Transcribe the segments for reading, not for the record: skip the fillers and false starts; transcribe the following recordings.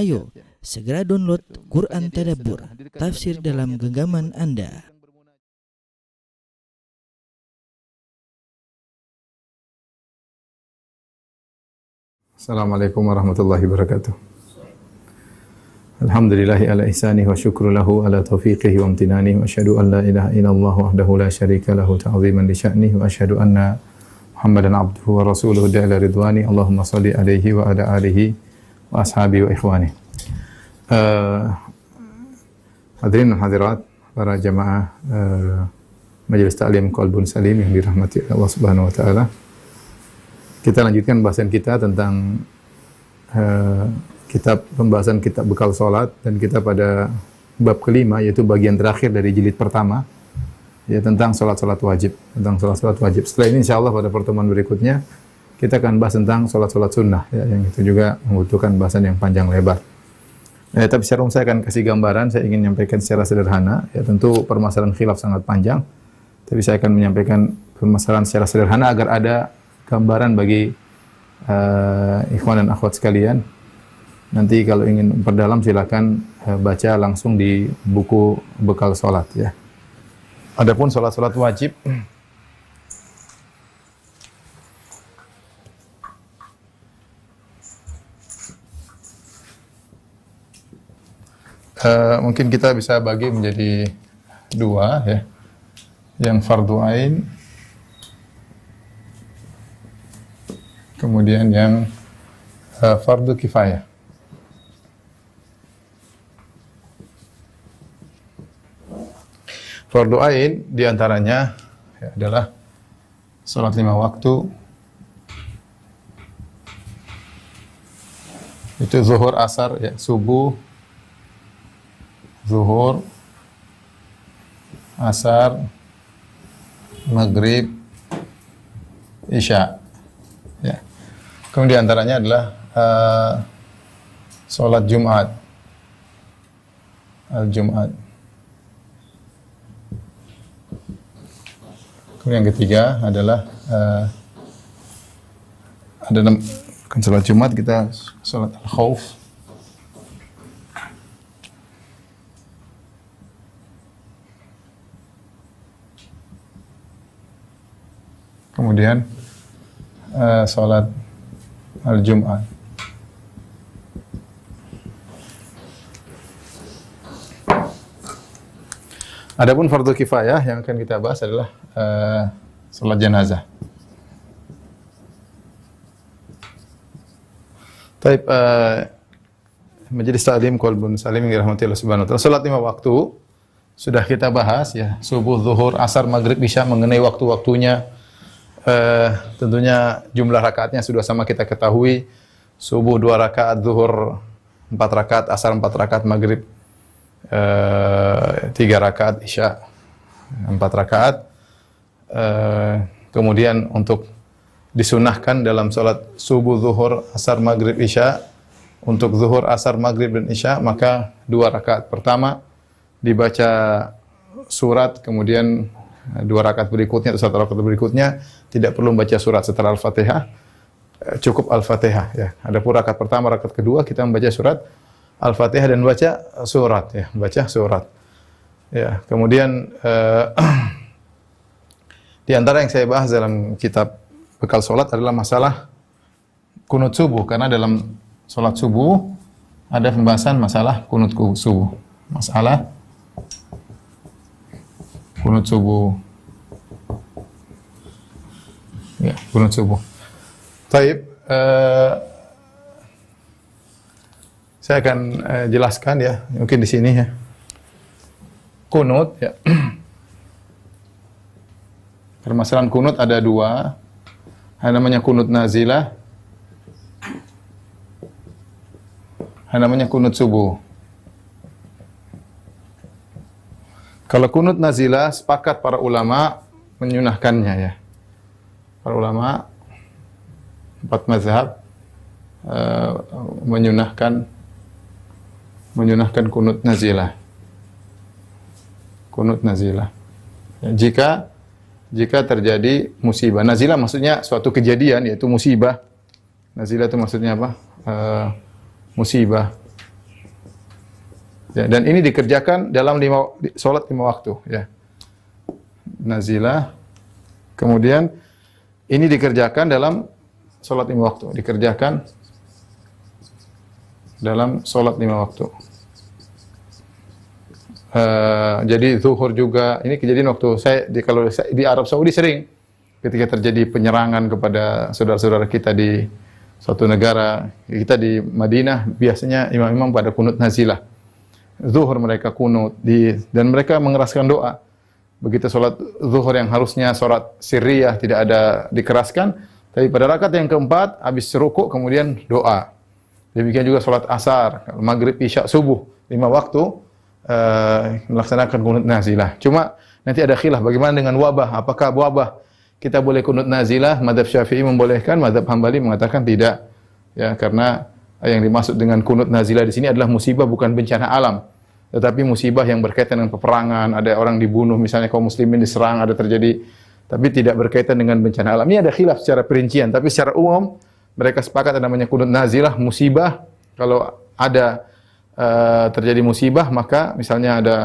Ayo, segera download Quran Tadabbur, tafsir dalam genggaman Anda. Assalamualaikum warahmatullahi wabarakatuh. Alhamdulillahi ala ihsanihi wa syukru lahu ala taufiqihi wa amtinanihi wa asyhadu an la ilaha illallah wahdahu la syarika lahu ta'ziman li sya'nihi wa asyhadu anna Muhammadan abduhu wa rasuluhu da'ila ridwani. Allahumma salli alaihi wa ala alihi wa ashabihi wa ikhwani. Hadirin dan hadirat, para jamaah Majelis Ta'lim Qalbun Salim yang dirahmati Allah Subhanahu wa taala. Kita lanjutkan bahasan kita tentang pembahasan kitab bekal salat, dan kita pada bab kelima, yaitu bagian terakhir dari jilid pertama, ya, tentang salat-salat wajib, Setelah ini insyaallah pada pertemuan berikutnya kita akan bahas tentang salat-salat sunnah, ya, yang itu juga membutuhkan bahasan yang panjang lebar. Tapi secara umum saya akan kasih gambaran, saya ingin menyampaikan secara sederhana, ya, tentu permasalahan khilaf sangat panjang, tapi saya akan menyampaikan permasalahan secara sederhana agar ada gambaran bagi ikhwan dan akhwat sekalian. Nanti kalau ingin memperdalam silakan baca langsung di buku bekal salat, ya. Adapun salat-salat wajib, mungkin kita bisa bagi menjadi dua, ya. Yang fardu ain, kemudian yang fardu kifayah. Fardu ain diantaranya, ya, adalah salat 5 waktu, itu zuhur, asar, ya, subuh, zuhur, asar, maghrib, isya, ya. Kemudian diantaranya adalah salat Jumat, al-Jumat. Kemudian yang ketiga adalah kan salat Jumat, kita salat al-khauf. Kemudian salat al-Jum'ah. Adapun fardu kifayah yang akan kita bahas adalah salat jenazah. Taib, Majelis Ta'lim Qalbun Salim yang dirahmati Allah Subhanahu wa taala. Salat 5 waktu sudah kita bahas, ya, subuh, zuhur, asar, maghrib, isya, mengenai waktu-waktunya. Tentunya jumlah rakaatnya sudah sama kita ketahui. Subuh 2 rakaat, zuhur 4 rakaat, asar 4 rakaat, maghrib 3 rakaat, isya 4 rakaat. Kemudian untuk disunahkan dalam salat subuh, zuhur, asar, maghrib, isya, untuk zuhur, asar, maghrib, dan isya, maka 2 rakaat pertama dibaca surat, kemudian 2 rakaat berikutnya atau 1 rakaat berikutnya tidak perlu membaca surat setelah Al-Fatihah, cukup Al-Fatihah, ya. Adapun rakaat pertama, rakaat kedua kita membaca surat Al-Fatihah dan baca surat, ya, baca surat. Ya, kemudian di antara yang saya bahas dalam kitab bekal salat adalah masalah kunut subuh, karena dalam salat subuh ada pembahasan masalah kunut subuh. Masalah kunut subuh. Ya, kunut subuh. Taib, saya akan jelaskan, ya, mungkin di sini, ya. Kunut, ya. Permasalahan kunut ada 2. Ada namanya kunut nazilah, ada namanya kunut subuh. Kalau kunut nazilah, sepakat para ulama menyunahkannya, ya. Para ulama 4 mazhab menyunahkan kunut nazilah. Kunut nazilah. Ya, jika terjadi musibah. Nazilah maksudnya suatu kejadian, yaitu musibah. Nazilah itu maksudnya apa? Musibah. Ya, dan ini dikerjakan dalam sholat 5 waktu. Ya. Nazilah. Kemudian ini dikerjakan dalam sholat 5 waktu. Dikerjakan dalam sholat 5 waktu. Jadi zuhur juga. Ini kejadian waktu kalau di Arab Saudi sering ketika terjadi penyerangan kepada saudara-saudara kita di suatu negara. Kita di Madinah biasanya imam-imam pada kunut nazilah. Zuhur mereka kunut dan mereka mengeraskan doa. Begitu sholat zuhur yang harusnya sholat sirriyah tidak ada dikeraskan, tapi pada rakaat yang keempat habis rukuk kemudian doa. Demikian juga sholat asar, maghrib, isya, subuh, 5 waktu melaksanakan kunut nazilah. Cuma nanti ada khilaf bagaimana dengan wabah. Apakah wabah kita boleh kunut nazilah? Mazhab Syafi'i membolehkan, mazhab Hambali mengatakan tidak. Ya, karena yang dimaksud dengan kunut nazilah di sini adalah musibah, bukan bencana alam. Tetapi musibah yang berkaitan dengan peperangan, ada orang dibunuh, misalnya kaum muslimin diserang, ada terjadi, tapi tidak berkaitan dengan bencana alam. Ini ada khilaf secara perincian, tapi secara umum mereka sepakat ada namanya kunut nazilah, musibah. Kalau ada terjadi musibah, maka misalnya ada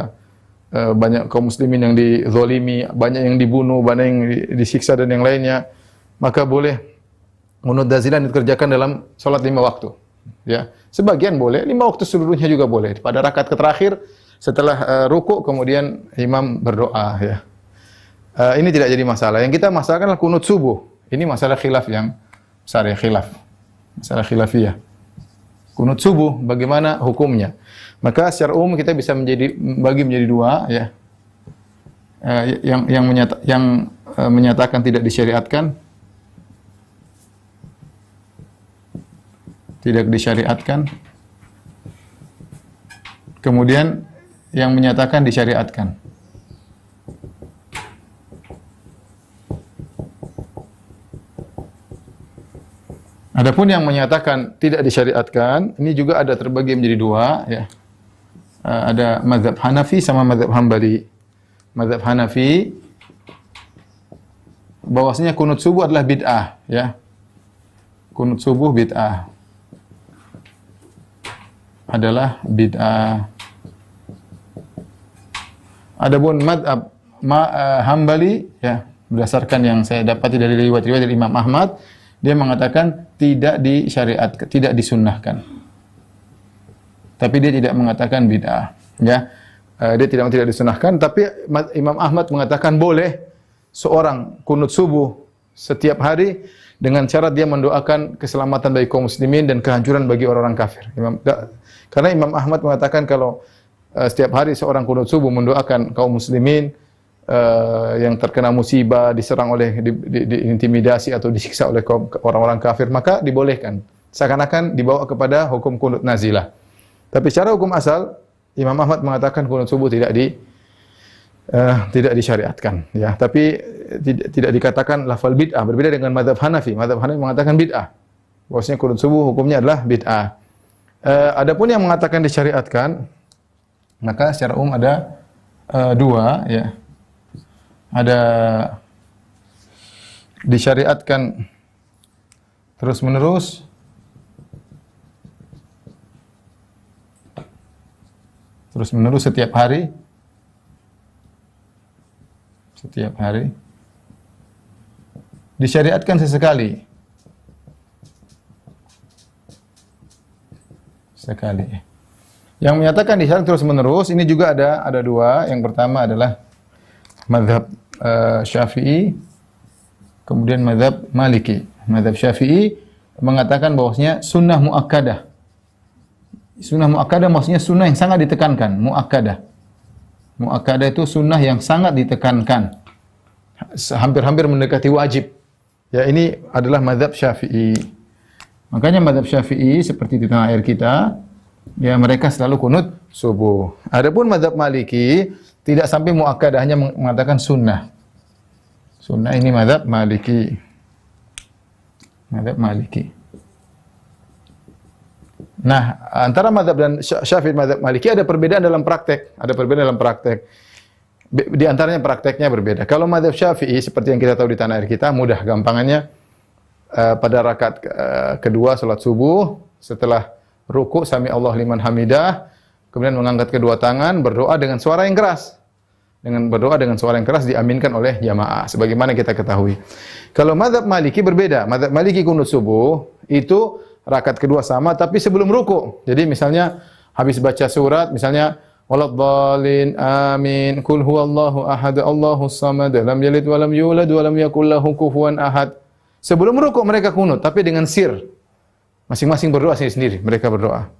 banyak kaum muslimin yang dizolimi, banyak yang dibunuh, banyak yang disiksa dan yang lainnya, maka boleh kunut nazilah dikerjakan dalam sholat 5 waktu. Ya, sebagian boleh, 5 waktu seluruhnya juga boleh. Pada rakaat terakhir setelah rukuk kemudian imam berdoa. Ya, ini tidak jadi masalah. Yang kita masalahkan adalah kunut subuh. Ini masalah khilaf yang besar, ya, khilaf. Masalah khilafiyah. Kunut subuh bagaimana hukumnya? Maka secara umum kita bisa bagi menjadi 2, ya. Yang menyatakan tidak disyariatkan, kemudian yang menyatakan disyariatkan. Adapun yang menyatakan tidak disyariatkan, ini juga ada terbagi menjadi 2, ya. Ada mazhab Hanafi sama mazhab Hambali. Mazhab Hanafi bahwasanya kunut subuh adalah bid'ah, ya. Kunut subuh bid'ah. Adalah bid'ah. Adapun mazhab Hambali, ya, berdasarkan yang saya dapati dari riwayat-riwayat dari Imam Ahmad, dia mengatakan tidak disyariatkan, tidak disunnahkan. Tapi dia tidak mengatakan bid'ah, ya. Dia tidak disunnahkan, tapi Imam Ahmad mengatakan boleh seorang kunut subuh setiap hari dengan syarat dia mendoakan keselamatan bagi kaum muslimin dan kehancuran bagi orang-orang kafir. Karena Imam Ahmad mengatakan kalau setiap hari seorang kunut subuh mendoakan kaum muslimin yang terkena musibah, diserang oleh diintimidasi atau disiksa oleh orang-orang kafir, maka dibolehkan. Seakan-akan dibawa kepada hukum kunut nazilah. Tapi secara hukum asal Imam Ahmad mengatakan kunut subuh tidak disyariatkan, ya. Tapi tidak dikatakan lafal bid'ah, berbeda dengan mazhab Hanafi. Mazhab Hanafi mengatakan bid'ah. Bahwasanya kunut subuh hukumnya adalah bid'ah. Adapun yang mengatakan disyariatkan, maka secara umum ada 2, ya. Ada disyariatkan terus-menerus, setiap hari. Setiap hari. Disyariatkan sesekali. Yang menyatakan disyariatkan terus-menerus, ini juga ada 2. Yang pertama adalah mazhab Syafi'i, kemudian mazhab Maliki. Mazhab Syafi'i mengatakan bahwasanya sunnah muakkadah. Sunnah muakkadah maksudnya sunnah yang sangat ditekankan, muakkadah. Muakkadah itu sunnah yang sangat ditekankan. Hampir-hampir mendekati wajib. Ya, ini adalah mazhab Syafi'i. Makanya mazhab Syafi'i seperti di tanah air kita, ya, mereka selalu kunut subuh. Adapun mazhab Maliki tidak sampai muakkadah, hanya mengatakan sunnah. Sunnah, ini mazhab Maliki. Mazhab Maliki. Nah, antara mazhab dan Syafi'i mazhab Maliki ada perbedaan dalam praktek. Di antaranya prakteknya berbeda. Kalau mazhab Syafi'i seperti yang kita tahu di tanah air kita, mudah gampangannya pada rakaat kedua salat subuh setelah ruku' sami Allah liman hamidah, kemudian mengangkat kedua tangan, berdoa dengan suara yang keras. Dengan berdoa dengan suara yang keras diaminkan oleh jamaah sebagaimana kita ketahui. Kalau mazhab Maliki berbeda. Mazhab Maliki kunut subuh itu rakaat kedua sama tapi sebelum ruku. Jadi misalnya habis baca surat misalnya waladhdallin amin qul huwallahu ahad Allahus samad lam yalid wa lam yulad wa lam yakul lahu kufuwan ahad. Sebelum ruku mereka kunut tapi dengan sir. Masing-masing berdoa sendiri, mereka berdoa.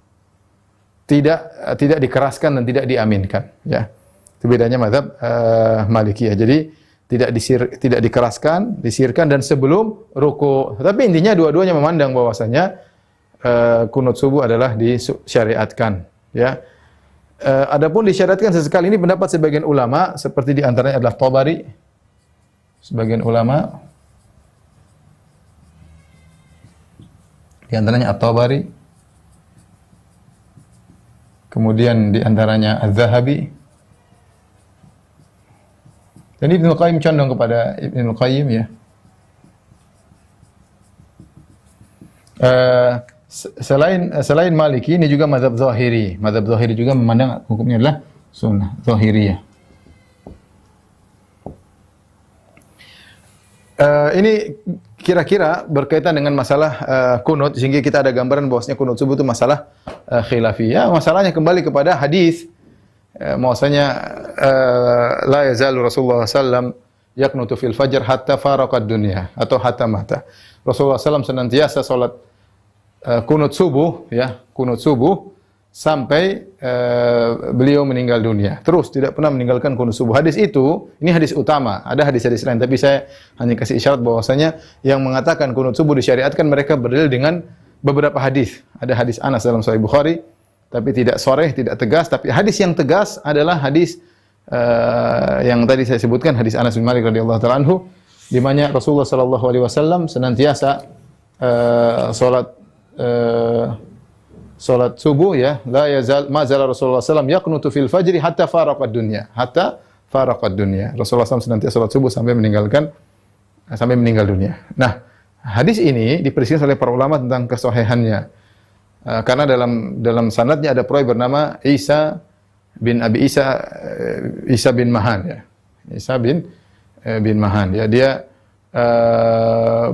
Tidak dikeraskan dan tidak diaminkan, ya. Itu bedanya mazhab Malikiyah. Jadi tidak dikeraskan, disirkan dan sebelum ruku. Tapi intinya dua-duanya memandang bahwasanya kunut subuh adalah disyariatkan, ya. Adapun disyariatkan sesekali ini pendapat sebagian ulama seperti di antaranya adalah Tabari. Sebagian ulama di antaranya At-Tabari. Kemudian di antaranya Az-Zahabi. Dan Ibnu Qayyim condong kepada Ibnu Qayyim, ya. Selain Maliki ini juga mazhab Zahiri. Mazhab Zahiri juga memandang hukumnya adalah sunnah Zahiriyah. Ini kira-kira berkaitan dengan masalah kunut sehingga kita ada gambaran bahwasanya kunut subuh itu masalah khilafiyah. Masalahnya kembali kepada hadis bahwasanya la yazalu Rasulullah sallam yaqnutu fil fajr hatta faraqad dunya atau hatta mata. Rasulullah sallam senantiasa salat kunut subuh, ya, kunut subuh sampai beliau meninggal dunia. Terus tidak pernah meninggalkan kunut subuh. Hadis itu, ini hadis utama. Ada hadis-hadis lain tapi saya hanya kasih isyarat bahwasanya yang mengatakan kunut subuh disyariatkan mereka berdalil dengan beberapa hadis. Ada hadis Anas dalam Sahih Bukhari tapi tidak sharih, tidak tegas, tapi hadis yang tegas adalah hadis yang tadi saya sebutkan, hadis Anas bin Malik radhiyallahu taala anhu, di mana Rasulullah sallallahu alaihi wasallam senantiasa salat subuh, ya, la yazal ma zala Rasulullah sallam yaqnutu fil fajri hatta faraqad dunya, hatta faraqad dunya. Rasulullah sallallahu senantiasa salat subuh sampai meninggal dunia. Nah, hadis ini diperselisihkan oleh para ulama tentang kesahihannya. Karena dalam sanadnya ada perawi bernama Isa bin Abi Isa, Isa bin Mahan, ya. Isa bin Mahan, ya. Dia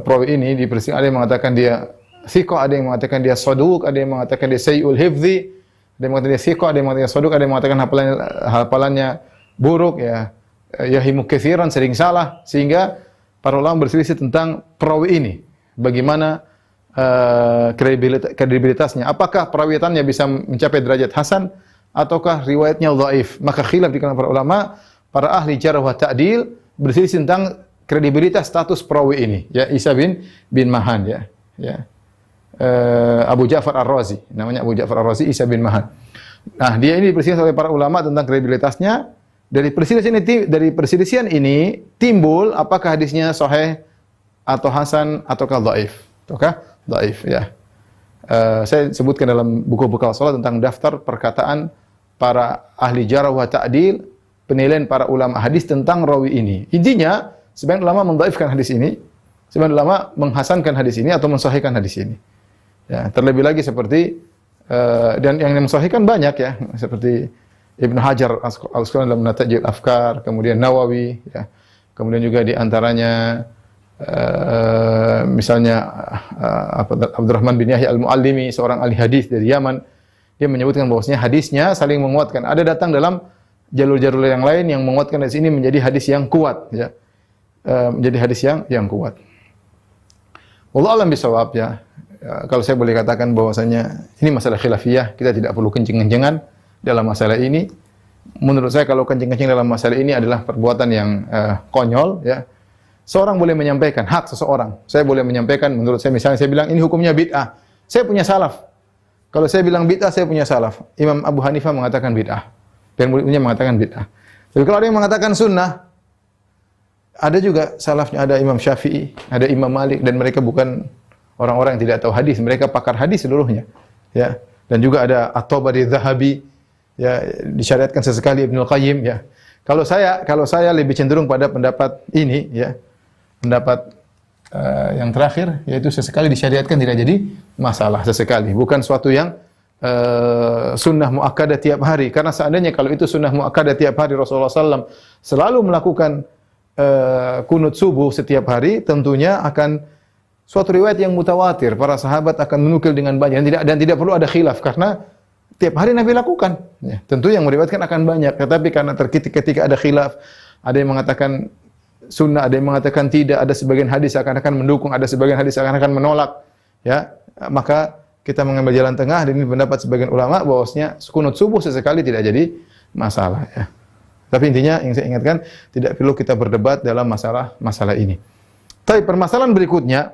perawi ini diperselisihkan, ada yang mengatakan dia thiqah, ada yang mengatakan dia saduq, ada yang mengatakan dia sayyul hifzi, ada yang mengatakan dia thiqah, ada yang mengatakan saduq, ada yang mengatakan hafalannya buruk, ya. Yahimu katsiran, sering salah, sehingga para ulama berselisih tentang perawi ini. Bagaimana kredibilitasnya, apakah perawitannya bisa mencapai derajat hasan ataukah riwayatnya dhaif. Maka khilaf di kalangan para ulama, para ahli jarh wa ta'dil berselisih tentang kredibilitas status perawi ini, ya, Isa bin Mahan, ya. Abu Ja'far Ar-Razi, namanya Abu Ja'far Ar-Razi, Isa bin Mahan. Nah, dia ini berselisih oleh para ulama tentang kredibilitasnya. Dari perselisihan ini timbul apakah hadisnya sahih atau hasan ataukah dhaif. Dhaif, ya. Saya sebutkan dalam buku bekal salat tentang daftar perkataan para ahli jarh wa ta'dil, penilaian para ulama hadis tentang rawi ini. Intinya, sebagian ulama mendhaifkan hadis ini, sebagian ulama menghasankan hadis ini atau mensahihkan hadis ini. Ya, terlebih lagi seperti dan yang mensahihkan banyak, ya, seperti Ibnu Hajar Al-Asqalani dalam Natajil Afkar, kemudian Nawawi, ya. Kemudian juga di antaranya misalnya Abdurrahman bin Yahya Al-Muallimi, seorang ahli hadis dari Yaman, dia menyebutkan bahwasanya hadisnya saling menguatkan. Ada datang dalam jalur-jalur yang lain yang menguatkan hadis ini menjadi hadis yang kuat, ya. Menjadi hadis yang kuat. Wallahu a'lam bishawab, ya. Kalau saya boleh katakan bahwasanya ini masalah khilafiyah, kita tidak perlu kencing-kencengan dalam masalah ini. Menurut saya kalau kencing-kencing dalam masalah ini adalah perbuatan yang konyol, ya. Seorang boleh menyampaikan hak seseorang. Saya boleh menyampaikan, menurut saya misalnya saya bilang ini hukumnya bid'ah. Saya punya salaf. Kalau saya bilang bid'ah, saya punya salaf. Imam Abu Hanifah mengatakan bid'ah. Dan muridnya mengatakan bid'ah. Tapi kalau ada yang mengatakan sunnah, ada juga salafnya, ada Imam Syafi'i, ada Imam Malik, dan mereka bukan orang-orang yang tidak tahu hadis, mereka pakar hadis seluruhnya, ya. Dan juga ada At-Tabari, Zahabi, ya, disyariatkan sesekali Ibnu Qayyim, ya. Kalau saya lebih cenderung pada pendapat ini, ya. Pendapat yang terakhir, yaitu sesekali disyariatkan tidak jadi masalah, sesekali, bukan suatu yang sunnah muakkadah tiap hari. Karena seandainya kalau itu sunnah muakkadah tiap hari, Rasulullah SAW selalu melakukan kunut subuh setiap hari, tentunya akan suatu riwayat yang mutawatir. Para sahabat akan menukil dengan banyak dan tidak perlu ada khilaf karena tiap hari Nabi lakukan. Ya, tentu yang meriwayatkan akan banyak, tetapi karena ketika ada khilaf, ada yang mengatakan sunnah, ada yang mengatakan tidak, ada sebagian hadis akan mendukung, ada sebagian hadis akan menolak, ya, maka kita mengambil jalan tengah, dan ini pendapat sebagian ulama bahwasanya kunut subuh sesekali tidak jadi masalah, ya. Tapi intinya yang saya ingatkan, tidak perlu kita berdebat dalam masalah ini. Tapi permasalahan berikutnya,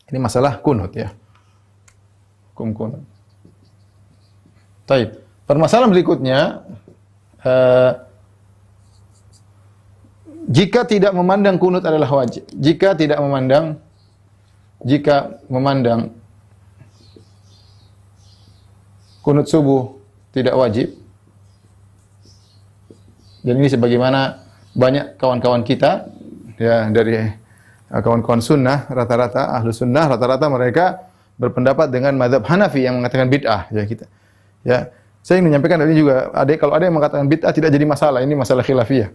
ini masalah kunut, ya. Kunut. Baik. Permasalahan berikutnya, jika tidak memandang kunut adalah wajib, jika memandang kunut subuh tidak wajib, dan ini sebagaimana banyak kawan-kawan kita, ya, dari kawan-kawan sunnah, rata-rata ahlu sunnah, rata-rata mereka berpendapat dengan mazhab Hanafi yang mengatakan bid'ah, ya kita. Ya, saya ingin menyampaikan ini juga, kalau ada yang mengatakan bid'ah tidak jadi masalah, ini masalah khilafiyah.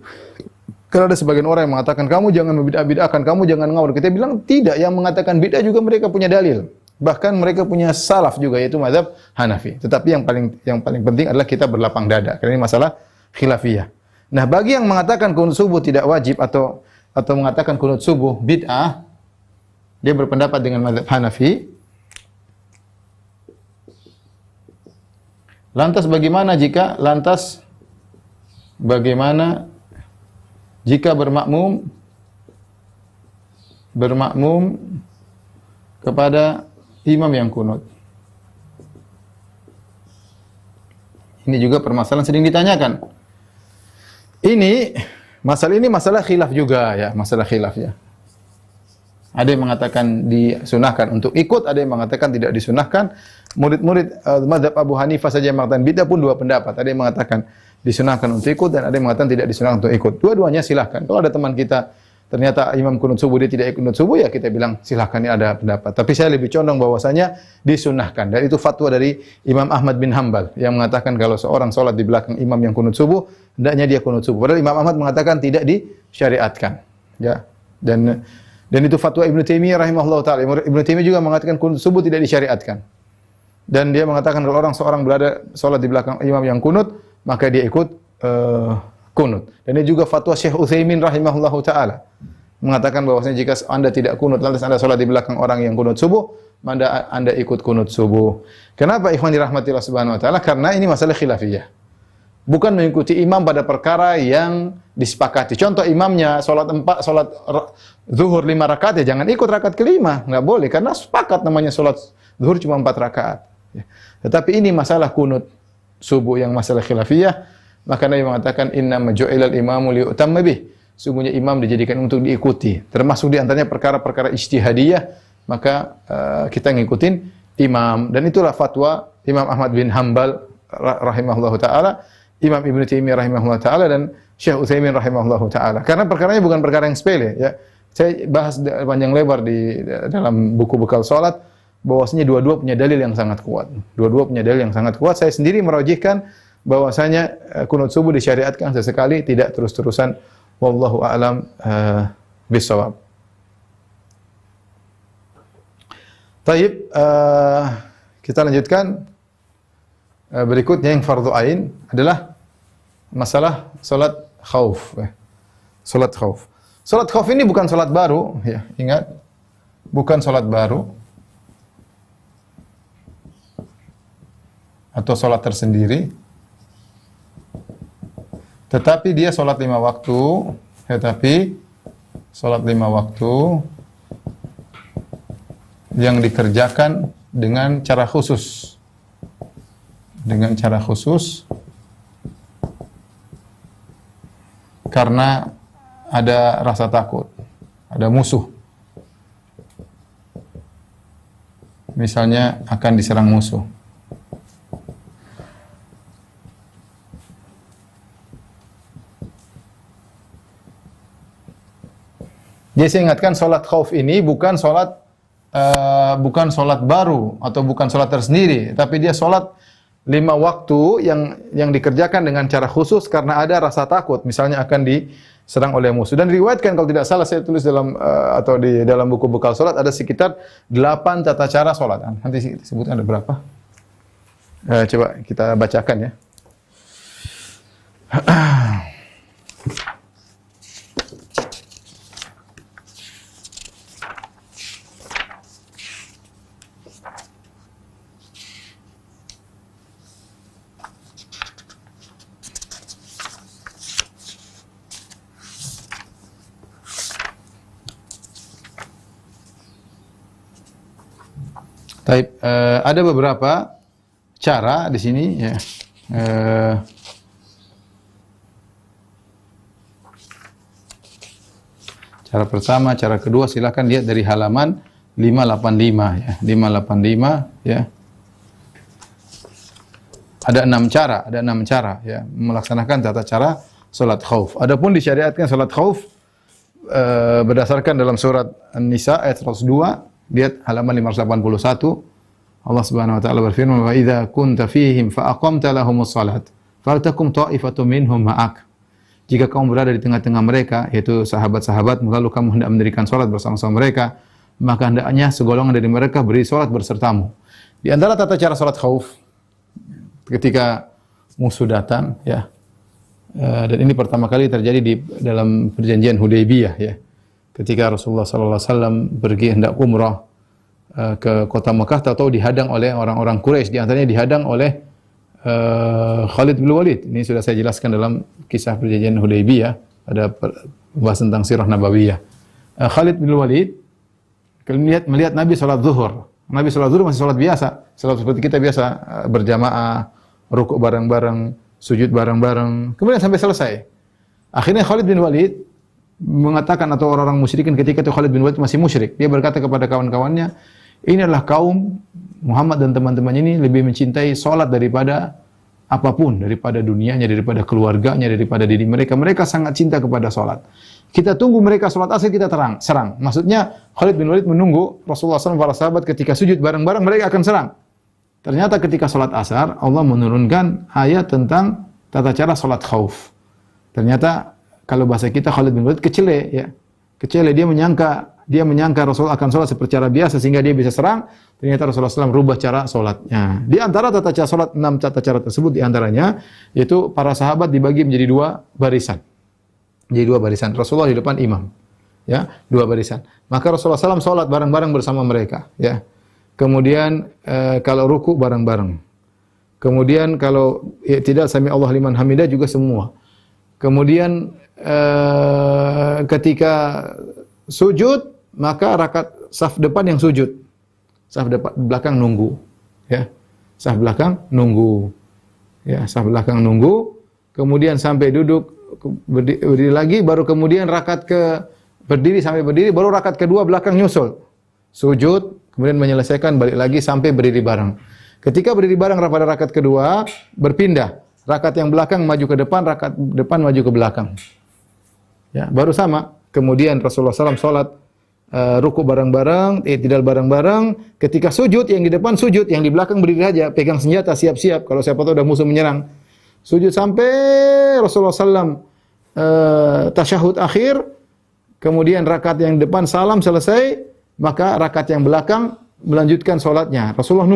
Karena ada sebagian orang yang mengatakan kamu jangan membid'ah-bid'ahkan, kamu jangan ngawur. Kita bilang tidak, yang mengatakan bid'ah juga mereka punya dalil. Bahkan mereka punya salaf juga, yaitu mazhab Hanafi. Tetapi yang paling penting adalah kita berlapang dada, karena ini masalah khilafiyah. Nah, bagi yang mengatakan kunut subuh tidak wajib atau mengatakan kunut subuh bid'ah, dia berpendapat dengan mazhab Hanafi. Lantas bagaimana jika bermakmum kepada imam yang kunut? Ini juga permasalahan sering ditanyakan. Masalah ini masalah khilaf juga, ya, masalah khilaf, ya. Ada yang mengatakan disunahkan untuk ikut, ada yang mengatakan tidak disunahkan. Murid-murid mazhab Abu Hanifah saja yang mengatakan bid'ah pun dua pendapat. Ada yang mengatakan disunahkan untuk ikut dan ada yang mengatakan tidak disunahkan untuk ikut. Dua-duanya silahkan. Kalau ada teman kita ternyata imam kunut subuh dia tidak ikut kunut subuh, ya kita bilang silahkan, ini ada pendapat. Tapi saya lebih condong bahwasanya disunahkan. Dan itu fatwa dari Imam Ahmad bin Hanbal yang mengatakan kalau seorang sholat di belakang imam yang kunut subuh, hendaknya dia kunut subuh. Padahal Imam Ahmad mengatakan tidak disyariatkan. Ya. Dan itu fatwa Ibnu Taimiyah rahimahullah taala. Ibnu Taimiyah juga mengatakan kunut subuh tidak disyariatkan. Dan dia mengatakan kalau seorang berada salat di belakang imam yang kunut, maka dia ikut kunut. Dan ini juga fatwa Syekh Utsaimin rahimahullah taala. Mengatakan bahwasanya jika Anda tidak kunut lantas Anda salat di belakang orang yang kunut subuh, maka Anda ikut kunut subuh. Kenapa ikhwan dirahmati Allah Subhanahu wa taala? Karena ini masalah khilafiyah. Bukan mengikuti imam pada perkara yang disepakati. Contoh imamnya salat zuhur 5 rakaat, ya jangan ikut rakaat kelima, enggak boleh karena sepakat namanya salat zuhur cuma 4 rakaat. Tetapi ini masalah kunut subuh yang masalah khilafiyah, maka Nabi mengatakan inna maju'ilal imamu liutamma bih. Sungguhnya imam dijadikan untuk diikuti. Termasuk di antaranya perkara-perkara ijtihadiyah, maka kita ngikutin imam. Dan itulah fatwa Imam Ahmad bin Hanbal rahimahullahu taala, Imam Ibnu Taimiyah rahimahullahu taala dan Syekh Utsaimin rahimahullahu taala. Karena perkaranya bukan perkara yang sepele, ya. Saya bahas panjang lebar di dalam buku bekal salat bahwasanya dua-dua punya dalil yang sangat kuat. Dua-dua punya dalil yang sangat kuat. Saya sendiri merajihkan bahwasanya kunut subuh disyariatkan sesekali, tidak terus-terusan. Wallahu a'lam bishawab. Taib, kita lanjutkan. Berikutnya yang fardhu ain adalah masalah salat khauf. Salat khauf. Salat khauf ini bukan salat baru, ya, ingat. Bukan salat baru atau salat tersendiri. Tetapi dia salat 5 waktu, yang dikerjakan dengan cara khusus. Karena ada rasa takut, ada musuh. Misalnya akan diserang musuh. Jadi saya ingatkan salat khauf ini bukan salat bukan sholat baru atau bukan sholat tersendiri, tapi dia sholat 5 waktu yang dikerjakan dengan cara khusus karena ada rasa takut, misalnya akan diserang oleh musuh. Dan diriwayatkan kalau tidak salah saya tulis dalam atau di dalam buku bekal sholat ada sekitar 8 tata cara sholat. Nanti disebutkan ada berapa? Coba kita bacakan ya. Taib, ada beberapa cara di sini ya. Cara pertama, cara kedua silakan lihat dari halaman 585 ya. 585 ya. Ada 6 cara ya melaksanakan tata cara salat khauf. Adapun disyariatkan salat khauf berdasarkan dalam surat An-Nisa ayat 102. Lihat halaman 581. Allah Subhanahu wa taala berfirman, "Wa idza kunta fihim fa aqamta lahumus shalat, faltakum ta'ifatun minhum ma'ak." Jika kamu berada di tengah-tengah mereka, yaitu sahabat-sahabat, lalu kamu hendak mendirikan salat bersama-sama mereka, maka hendaknya segolongan dari mereka beri salat bersertamu. Di antara tata cara salat khauf ketika musuh datang ya. Dan ini pertama kali terjadi di dalam perjanjian Hudaybiyah ya. Ketika Rasulullah sallallahu alaihi wasallam pergi hendak umrah ke kota Mekah, tahu-tahu dihadang oleh orang-orang Quraisy, di antaranya dihadang oleh Khalid bin Walid. Ini sudah saya jelaskan dalam kisah perjanjian Hudaybiyah, ada bahas tentang sirah nabawiyah. Khalid bin Walid melihat Nabi salat zuhur. Nabi salat zuhur masih salat biasa, salat seperti kita biasa, berjamaah, rukuk bareng-bareng, sujud bareng-bareng. Kemudian sampai selesai. Akhirnya Khalid bin Walid mengatakan, atau orang-orang musyrikin ketika itu Khalid bin Walid masih musyrik, dia berkata kepada kawan-kawannya, ini adalah kaum Muhammad dan teman-temannya ini lebih mencintai salat daripada apapun, daripada dunianya, daripada keluarganya, daripada diri mereka. Mereka sangat cinta kepada salat. Kita tunggu mereka salat asar, kita serang. Maksudnya Khalid bin Walid menunggu Rasulullah SAW, para sahabat ketika sujud bareng-bareng mereka akan serang. Ternyata ketika salat asar Allah menurunkan ayat tentang tata cara salat khauf. Ternyata kalau bahasa kita Khalid bin Walid kecele ya. Kecele, dia menyangka Rasul akan salat seperti cara biasa sehingga dia bisa serang. Ternyata Rasulullah SAW rubah cara salatnya. Di antara tata cara salat, 6 tata cara tersebut di antaranya yaitu para sahabat dibagi menjadi 2 barisan. Jadi 2 barisan. Rasulullah di depan imam. Ya, 2 barisan. Maka Rasulullah SAW salat bareng-bareng bersama mereka, ya. Kemudian kalau ruku bareng-bareng. Kemudian kalau tidak sami Allah liman hamidah juga semua. Kemudian ketika sujud maka rakaat saf depan yang sujud, saf depan belakang nunggu, ya, saf belakang nunggu, ya, saf belakang nunggu, kemudian sampai duduk berdiri lagi, baru kemudian rakaat berdiri sampai berdiri, baru rakaat kedua belakang nyusul, sujud, kemudian menyelesaikan balik lagi sampai berdiri bareng. Ketika berdiri bareng pada rakaat kedua berpindah, rakaat yang belakang maju ke depan, rakaat depan maju ke belakang. Ya, baru sama. Kemudian Rasulullah SAW salat ruku bareng-bareng, i'tidal bareng-bareng. Ketika sujud, yang di depan sujud, yang di belakang berdiri saja, pegang senjata, siap-siap. Kalau siapa tahu ada musuh menyerang. Sujud sampai Rasulullah SAW tasyahud akhir. Kemudian rakaat yang depan salam selesai, maka rakaat yang belakang melanjutkan salatnya. Rasulullah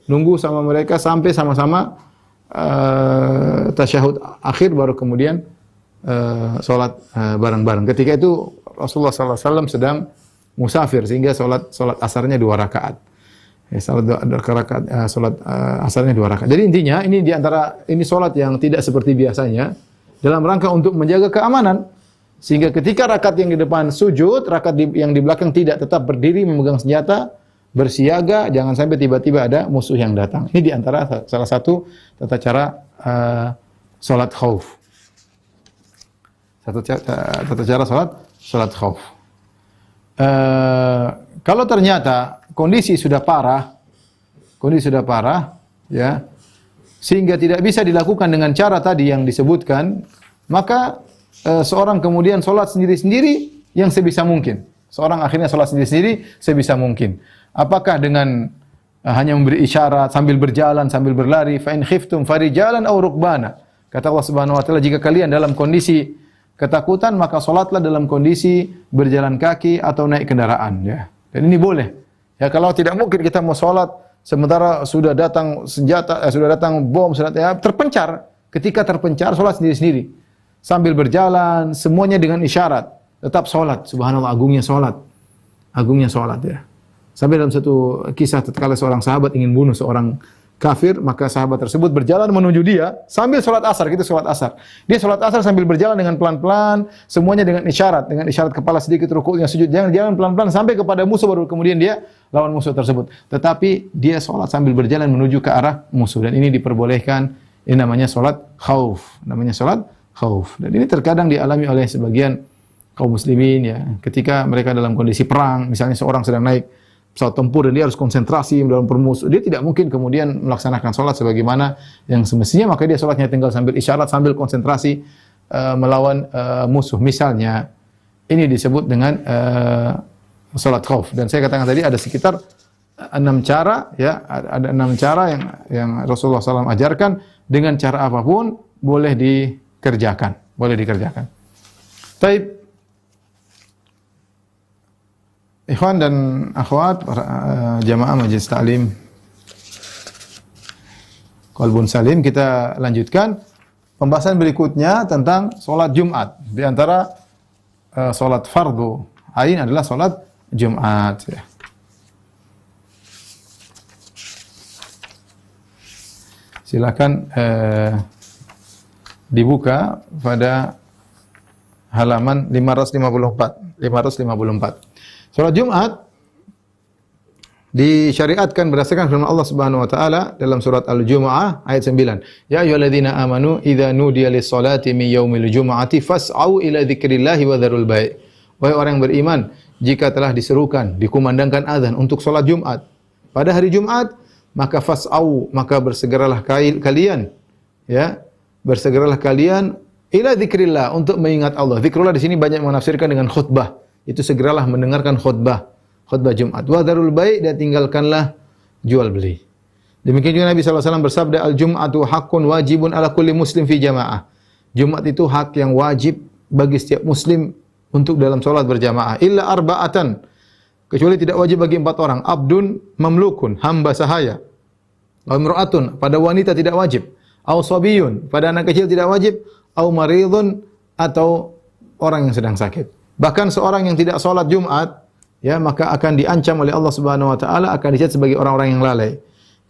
nunggu sama mereka sampai sama-sama tasyahud akhir, baru kemudian salat bareng-bareng. Ketika itu Rasulullah SAW sedang musafir sehingga salat asarnya 2 rakaat. Ya, salat asarnya 2 rakaat. Jadi intinya ini salat yang tidak seperti biasanya dalam rangka untuk menjaga keamanan. Sehingga ketika rakaat yang di depan sujud, rakaat yang di belakang tidak, tetap berdiri memegang senjata, bersiaga, jangan sampai tiba-tiba ada musuh yang datang. Ini di antara salah satu tata cara salat khauf. Tata cara salat khauf. Kalau ternyata kondisi sudah parah, ya, sehingga tidak bisa dilakukan dengan cara tadi yang disebutkan, maka seorang kemudian salat sendiri-sendiri yang sebisa mungkin. Seorang akhirnya salat sendiri-sendiri sebisa mungkin. Apakah dengan hanya memberi isyarat sambil berjalan, sambil berlari? Fa in khiftum farijalan aw rukbana. Kata Allah Subhanahu wa taala, jika kalian dalam kondisi ketakutan, maka salatlah dalam kondisi berjalan kaki atau naik kendaraan, ya. Dan ini boleh. Ya, kalau tidak mungkin kita mau salat sementara sudah datang senjata, sudah datang bom, terpencar. Ketika terpencar, salat sendiri-sendiri. Sambil berjalan, semuanya dengan isyarat. Tetap salat. Subhanallah, agungnya salat. Agungnya salat, ya. Sampai dalam satu kisah tatkala seorang sahabat ingin bunuh seorang kafir, maka sahabat tersebut berjalan menuju dia sambil salat asar, gitu salat asar. Dia salat asar sambil berjalan dengan pelan-pelan, semuanya dengan isyarat kepala sedikit, rukuknya sujud, jangan jalan pelan-pelan sampai kepada musuh baru kemudian dia lawan musuh tersebut. Tetapi dia salat sambil berjalan menuju ke arah musuh, dan ini diperbolehkan. Ini namanya salat khauf, Dan ini terkadang dialami oleh sebagian kaum muslimin, ya, ketika mereka dalam kondisi perang, misalnya seorang sedang naik pesawat tempur dan dia harus konsentrasi dalam permusuh, dia tidak mungkin kemudian melaksanakan salat sebagaimana yang semestinya, maka dia salatnya tinggal sambil isyarat, sambil konsentrasi melawan musuh. Misalnya, ini disebut dengan salat khauf. Dan saya katakan tadi ada sekitar 6 cara, ya, ada 6 cara yang Rasulullah SAW ajarkan, dengan cara apapun boleh dikerjakan, Taib. Ikhwan dan akhwat, jamaah majelis taklim Qalbun Salim, kita lanjutkan pembahasan berikutnya tentang salat Jumat. Di antara salat fardu ain adalah salat Jumat, ya. Silakan dibuka pada halaman 554. Salat Jumat disyariatkan berdasarkan firman Allah Subhanahu wa taala dalam surat Al-Jumu'ah ayat 9. Ya ayyuhalladzina amanu idza nudiya lis-salati min yaumil jumu'ati fas'au ila dzikrillahi wa dzarul bai'. Wahai orang yang beriman, jika telah diserukan, dikumandangkan azan untuk salat Jumat pada hari Jumat, maka fas'au, maka bersegeralah kalian, ya. Bersegeralah kalian ila dzikrillah, untuk mengingat Allah. Zikrullah di sini banyak menafsirkan dengan khutbah. Itu segeralah mendengarkan khutbah Jumat. Wa dzarul bai', dan tinggalkanlah jual beli. Demikian juga Nabi SAW bersabda, al-jum'atu haqqun wajibun ala kulli muslim fi jamaah. Jumat itu hak yang wajib bagi setiap muslim untuk dalam salat berjamaah. Illa arba'atan, kecuali tidak wajib bagi 4 orang. Abdun mamlukun, hamba sahaya. Aw imra'atun, pada wanita tidak wajib. Aw sabiyun, pada anak kecil tidak wajib. Aw maridun, atau orang yang sedang sakit. Bahkan seorang yang tidak salat Jumat, ya, maka akan diancam oleh Allah Subhanahu wa taala, akan dicatat sebagai orang-orang yang lalai.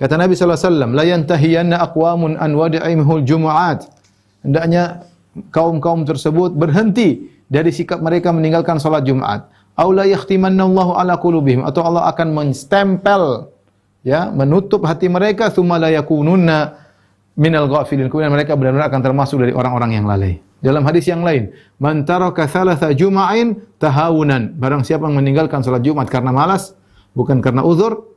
Kata Nabi sallallahu alaihi wasallam, la yantahiyanna aqwamun an wad'ihimul jumu'at. Hendaknya kaum-kaum tersebut berhenti dari sikap mereka meninggalkan salat Jumat. Aw la yahtimannallahu ala qulubihim, atau Allah akan menstempel, ya, menutup hati mereka, tsumma la yakununna minal ghafilin, kemudian mereka benar-benar akan termasuk dari orang-orang yang lalai. Dalam hadis yang lain, man taraka thalatha juma'in tahawunan, barang siapa yang meninggalkan salat Jumat karena malas, bukan karena uzur,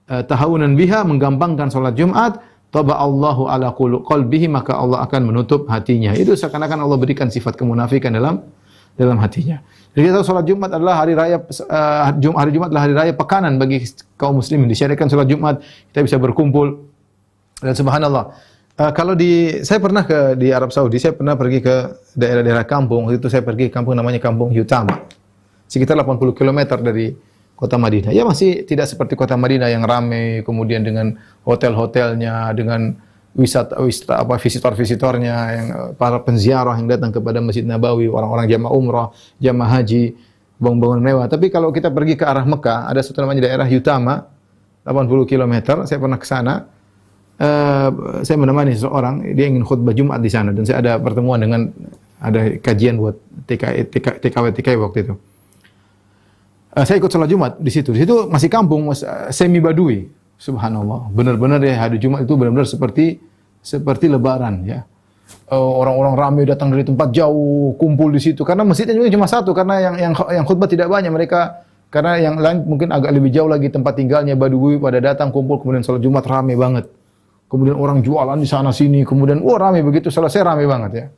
tahawunan biha, menggampangkan salat Jumat, taba'allahu ala qalbihi, maka Allah akan menutup hatinya. Itu seakan-akan Allah berikan sifat kemunafikan dalam hatinya. Jadi kita tahu salat Jumat adalah hari raya, hari Jumat adalah hari raya pekanan bagi kaum muslimin. Disyariatkan salat Jumat, kita bisa berkumpul. Dan subhanallah, kalau saya pernah di Arab Saudi, saya pernah pergi ke daerah-daerah kampung. Waktu itu saya pergi ke kampung namanya Kampung Yutama, sekitar 80 km dari kota Madinah. Ya, masih tidak seperti kota Madinah yang ramai, kemudian dengan hotel-hotelnya, dengan visitor-visitornya, yang para penziarah yang datang kepada Masjid Nabawi, orang-orang jamaah umrah, jamaah haji, bangun-bangun mewah. Tapi kalau kita pergi ke arah Mekah, ada satu namanya daerah Yutama, 80 km. Saya pernah ke sana. Saya menemani seseorang, dia ingin khutbah Jumat di sana, dan saya ada pertemuan dengan, ada kajian buat TKW waktu itu. Saya ikut sholat Jumat di situ. Di situ masih kampung, semi badui. Subhanallah, benar-benar ya, hari Jumat itu benar-benar seperti Lebaran, ya. Orang-orang ramai datang dari tempat jauh, kumpul di situ. Karena masjidnya juga cuma satu, karena yang khutbah tidak banyak mereka. Karena yang lain mungkin agak lebih jauh lagi tempat tinggalnya, badui pada datang kumpul, kemudian sholat Jumat ramai banget. Kemudian orang jualan di sana sini, kemudian ramai begitu, selesai ramai banget, ya.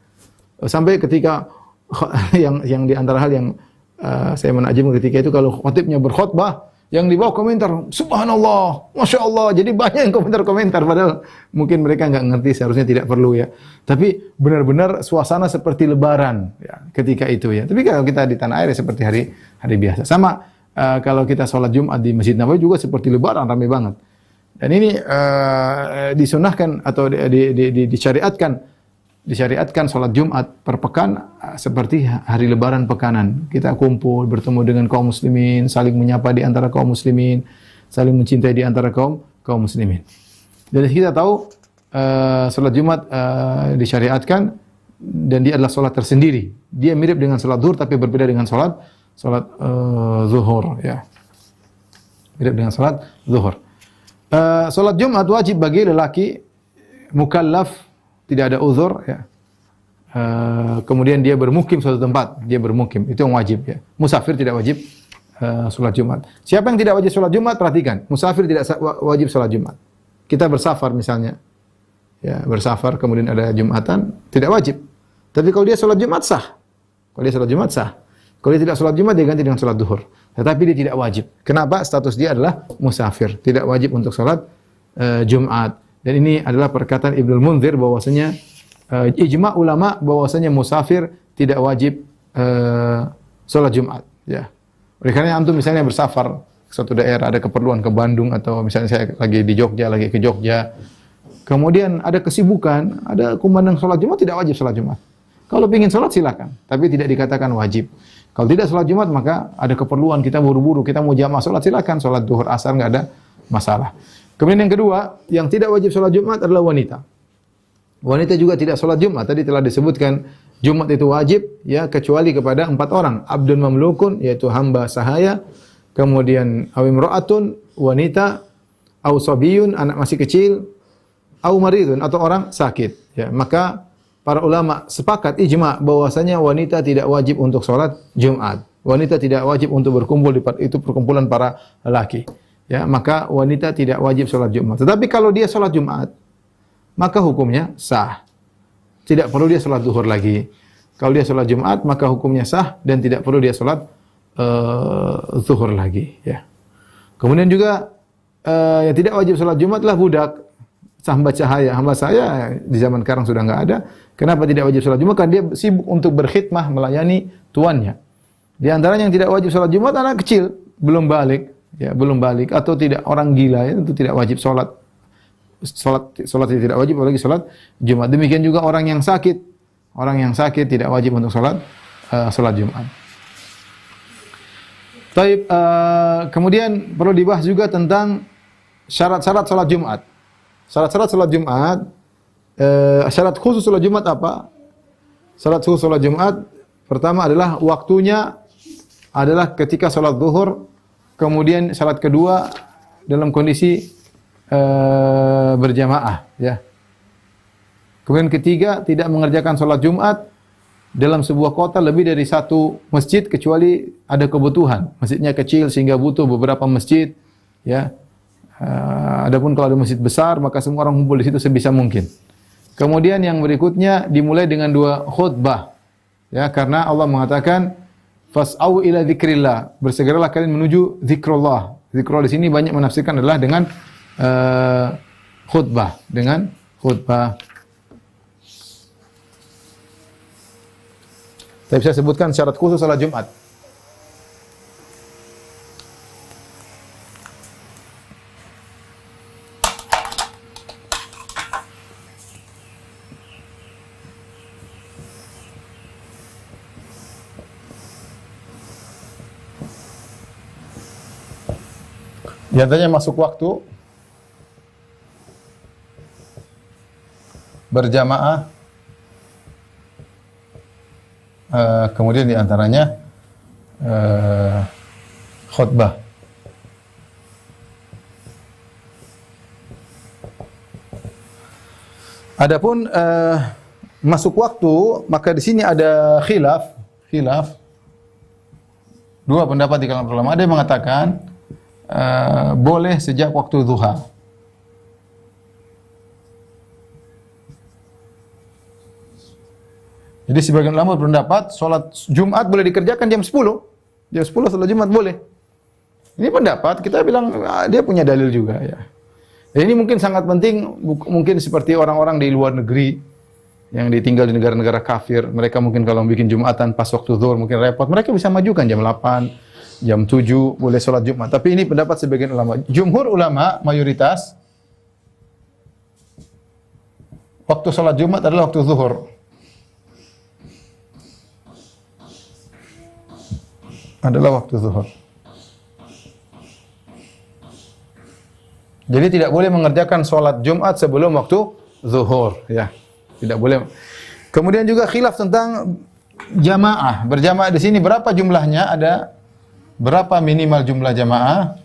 Sampai ketika yang di antara hal yang saya menakjub ketika itu, kalau khatibnya berkhutbah, Yang di bawah komentar, subhanallah, masya Allah. Jadi banyak yang komentar-komentar, padahal mungkin mereka nggak ngerti, seharusnya tidak perlu ya. Tapi benar-benar suasana seperti Lebaran ya, ketika itu ya. Tapi kalau kita di tanah air ya, seperti hari biasa. Sama kalau kita sholat Jumat di Masjid Nabawi juga seperti Lebaran, ramai banget. Dan ini disunahkan atau disyariatkan sholat Jumat per pekan seperti hari Lebaran pekanan. Kita kumpul bertemu dengan kaum muslimin, saling menyapa di antara kaum muslimin, saling mencintai di antara kaum muslimin. Dan kita tahu sholat Jumat disyariatkan dan dia adalah sholat tersendiri. Dia mirip dengan sholat zuhur tapi berbeda dengan sholat zuhur ya. Mirip dengan sholat zuhur. Sholat Jumat wajib bagi lelaki mukallaf, tidak ada uzur ya. Kemudian dia bermukim suatu tempat, dia bermukim, itu yang wajib ya. Musafir tidak wajib salat Jumat. Siapa yang tidak wajib salat Jumat? Perhatikan, musafir tidak wajib salat Jumat. Kita bersafar misalnya. Ya, bersafar kemudian ada Jumatan, tidak wajib. Tapi kalau dia salat Jumat sah. Kalau dia salat Jumat sah. Kalau dia tidak salat Jumat dia ganti dengan salat duhur. Tetapi dia tidak wajib. Kenapa? Status dia adalah musafir, tidak wajib untuk salat Jumat. Dan ini adalah perkataan Ibnul Munzir bahwasanya ijma ulama bahwasanya musafir tidak wajib salat Jumat ya. Oleh karena antum misalnya bersafar ke suatu daerah, ada keperluan ke Bandung atau misalnya saya lagi di Jogja, lagi ke Jogja. Kemudian ada kesibukan, ada kumandang salat Jumat, tidak wajib salat Jumat. Kalau ingin salat silakan, tapi tidak dikatakan wajib. Kalau tidak salat Jumat maka ada keperluan, kita buru-buru, kita mau jamaah salat silakan, salat duhur asar enggak ada masalah. Kemudian yang kedua, yang tidak wajib sholat Jumat adalah wanita. Wanita juga tidak sholat Jumat. Tadi telah disebutkan Jumat itu wajib ya kecuali kepada 4 orang. Abdun mamlukun yaitu hamba sahaya, kemudian awimro'atun wanita, au sabiyun anak masih kecil, au maridun atau orang sakit. Ya, maka para ulama sepakat ijma bahwasanya wanita tidak wajib untuk sholat Jumat. Wanita tidak wajib untuk berkumpul di itu perkumpulan para lelaki. Ya, maka wanita tidak wajib sholat Jumat. Tetapi kalau dia sholat Jumat, maka hukumnya sah. Tidak perlu dia sholat duhur lagi. Kalau dia sholat Jumat, maka hukumnya sah dan tidak perlu dia sholat zuhur lagi. Ya. Kemudian juga yang tidak wajib sholat Jumat adalah budak, hamba cahaya. Hamba saya di zaman sekarang sudah enggak ada. Kenapa tidak wajib sholat Jumat? Karena dia sibuk untuk berkhidmah melayani tuannya. Di antaranya yang tidak wajib sholat Jumat anak kecil, belum balik. Ya, belum balik atau tidak orang gila ya, itu tidak wajib sholat tidak wajib apalagi sholat Jumat. Demikian juga orang yang sakit tidak wajib untuk sholat Jumat. Taib, kemudian perlu dibahas juga tentang syarat-syarat sholat Jumat. Syarat-syarat sholat Jumat, syarat khusus sholat Jumat apa? Syarat khusus sholat Jumat pertama adalah waktunya adalah ketika sholat zuhur. Kemudian syarat kedua dalam kondisi berjamaah ya. Kemudian ketiga tidak mengerjakan sholat Jumat dalam sebuah kota lebih dari satu masjid kecuali ada kebutuhan. Masjidnya kecil sehingga butuh beberapa masjid ya. Adapun kalau ada masjid besar maka semua orang kumpul di situ sebisa mungkin. Kemudian yang berikutnya dimulai dengan 2 khutbah ya, karena Allah mengatakan fas'au ila dzikrillah, bersegeralah kalian menuju zikrullah. Zikrullah di sini banyak menafsirkan adalah dengan khutbah, dengan khutbah. Saya bisa sebutkan syarat khusus salat Jumat. Di antaranya masuk waktu, berjamaah, kemudian di antaranya khutbah. Adapun masuk waktu, maka di sini ada khilaf. Dua pendapat di kalangan ulama. Ada yang mengatakan boleh sejak waktu duha. Jadi sebagian ulama berpendapat salat Jumat boleh dikerjakan jam 10. Jam 10 salat Jumat boleh. Ini pendapat, kita bilang dia punya dalil juga ya. Dan ini mungkin sangat penting, mungkin seperti orang-orang di luar negeri yang ditinggal di negara-negara kafir. Mereka mungkin kalau bikin Jumatan pas waktu zuhur mungkin repot. Mereka bisa majukan jam 8, jam 7 boleh sholat Jumat. Tapi ini pendapat sebagian ulama. Jumhur ulama mayoritas waktu sholat Jumat adalah waktu zuhur. Adalah waktu zuhur. Jadi tidak boleh mengerjakan sholat Jumat sebelum waktu zuhur, ya. Tidak boleh. Kemudian juga khilaf tentang jamaah. Berjamaah di sini berapa jumlahnya? Ada berapa minimal jumlah jamaah?